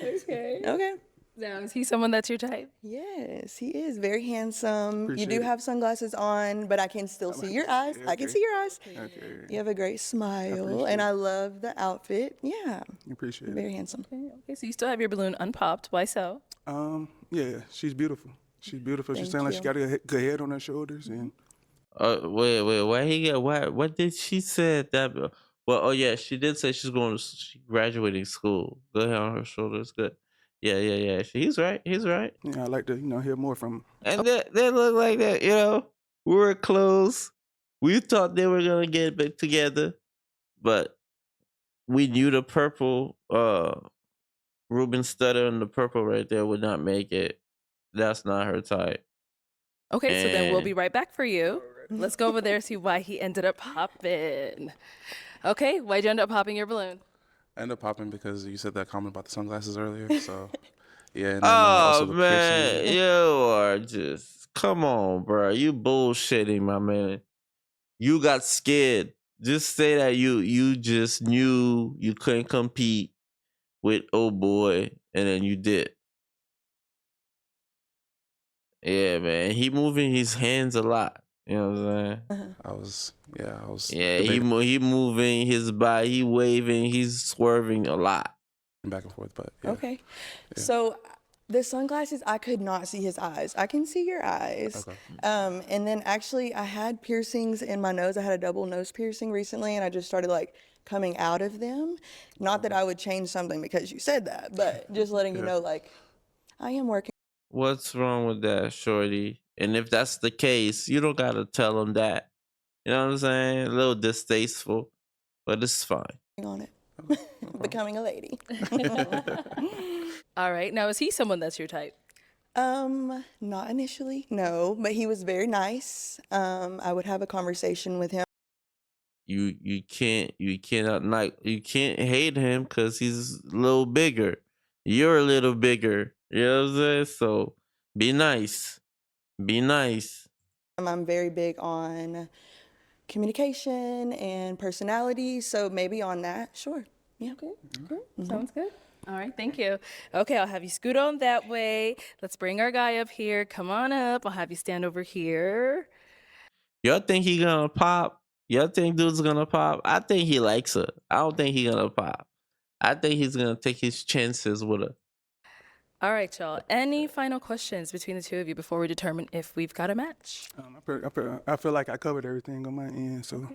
Okay. Okay. Now, is he someone that's your type? Yes, he is very handsome. You Appreciate do it. have sunglasses on, but I can still see your eyes. I can Okay. see your eyes. Okay. You have a great smile, appreciate and it. I love the outfit. Yeah, Appreciate very handsome. Okay, so you still have your balloon unpopped. Why so? it. Yeah, she's beautiful. She's beautiful. She Thank sounds like she you. got a good head on her shoulders, and Wait. Why he got? Why? What did she say that? Well, oh yeah, she did say she's graduating school. Good hair on her shoulders. Good. Yeah. He's right. He's right. yeah, I like to hear more from And they look like that. We were close. We thought they were gonna get back together, but we knew the purple. Ruben Stutter and the purple right there would not make it. That's not her type. Okay, so then we'll be And right back for you. Let's go over there and see why he ended up popping. Okay, why'd you end up popping your balloon? I ended up popping because you said that comment about the sunglasses earlier. So, yeah, and then oh also the man, piercing. you are just come on, bro. You bullshitting, my man. You got scared. Just say that you just knew you couldn't compete with old boy, and then you did. Yeah, man. He moving his hands a lot. You know what I'm saying? Uh-huh. I was Yeah, debating he moving his body, he waving, he's swerving a lot. back and forth, but yeah. Okay. Yeah. So the sunglasses, I could not see his eyes. I can see your eyes. Okay. And then actually, I had piercings in my nose. I had a double nose piercing recently, and I just started like coming out of them. Not that I would change something because you said that, but just letting you Yeah. know, like, I am working. What's wrong with that, Shorty? And if that's the case, you don't gotta tell him that. You know what I'm saying? A little distasteful, but it's fine. On it. Becoming a lady. All right, now is he someone that's your type? Not initially, no, but he was very nice. I would have a conversation with him. You can't hate him because he's a little bigger. You're a little bigger. You know what I'm saying? So be nice. Be nice. I'm very big on communication and personality, so maybe on that, sure. Yeah. Okay, cool. Sounds good. All right, thank you. Okay, I'll have you scoot on that way. Let's bring our guy up here. Come on up. I'll have you stand over here. Y'all think he gonna pop? Y'all think dude's gonna pop? I think he likes her. I don't think he gonna pop. I think he's gonna take his chances with her. All right, y'all. Any final questions between the two of you before we determine if we've got a match? I feel like I covered everything on my end. So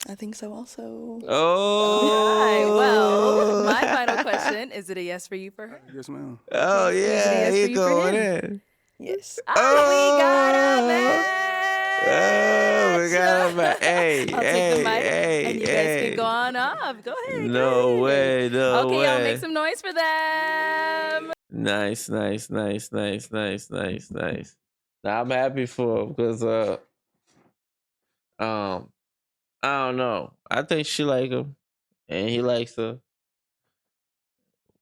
I think so also. Oh. All right, well, my final question, is it a yes for you for her? yes, ma'am. Oh Is it a yeah, yes for he you for going him? in. Yes. Oh, we got a match! Oh, we got him. Hey, I'll take the hey, mic hey, and you guys hey. can go on off. Go ahead. No go ahead. way, no Okay, y'all make way. some noise for them. Nice. Now I'm happy for him because um I don't know. I think she like him and he likes her.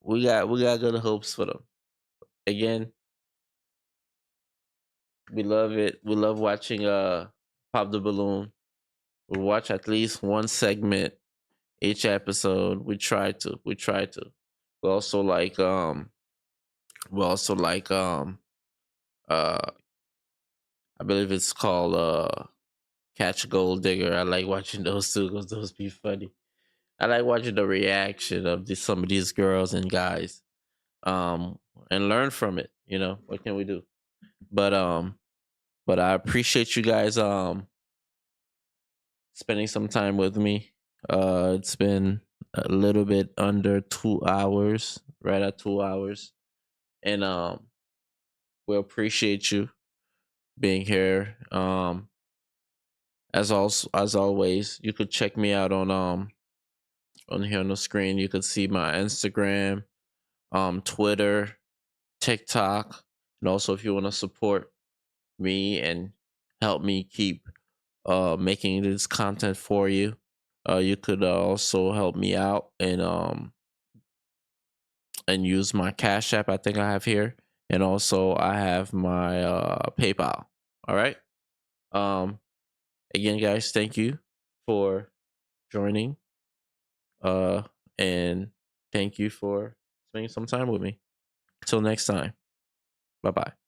We got good hopes for them. Again, we love it. We love watching Pop the Balloon. We watch at least one segment each episode. We try to. We also like uh I believe it's called Catch Gold Digger. I like watching those too because those be funny. I like watching the reaction of some of these girls and guys, um, and learn from it. You know, what can we do? But but I appreciate you guys spending some time with me. It's been a little bit under 2 hours, right at 2 hours, and we appreciate you being here. As always, you could check me out on here on the screen. You could see my Instagram, Twitter, TikTok, and also if you want to support me and help me keep making this content for you, you could also help me out and use my Cash App. I think I have here, and also I have my PayPal. All right. Um, Again, guys, thank you for joining. Uh, and thank you for spending some time with me. Till next time. Bye bye.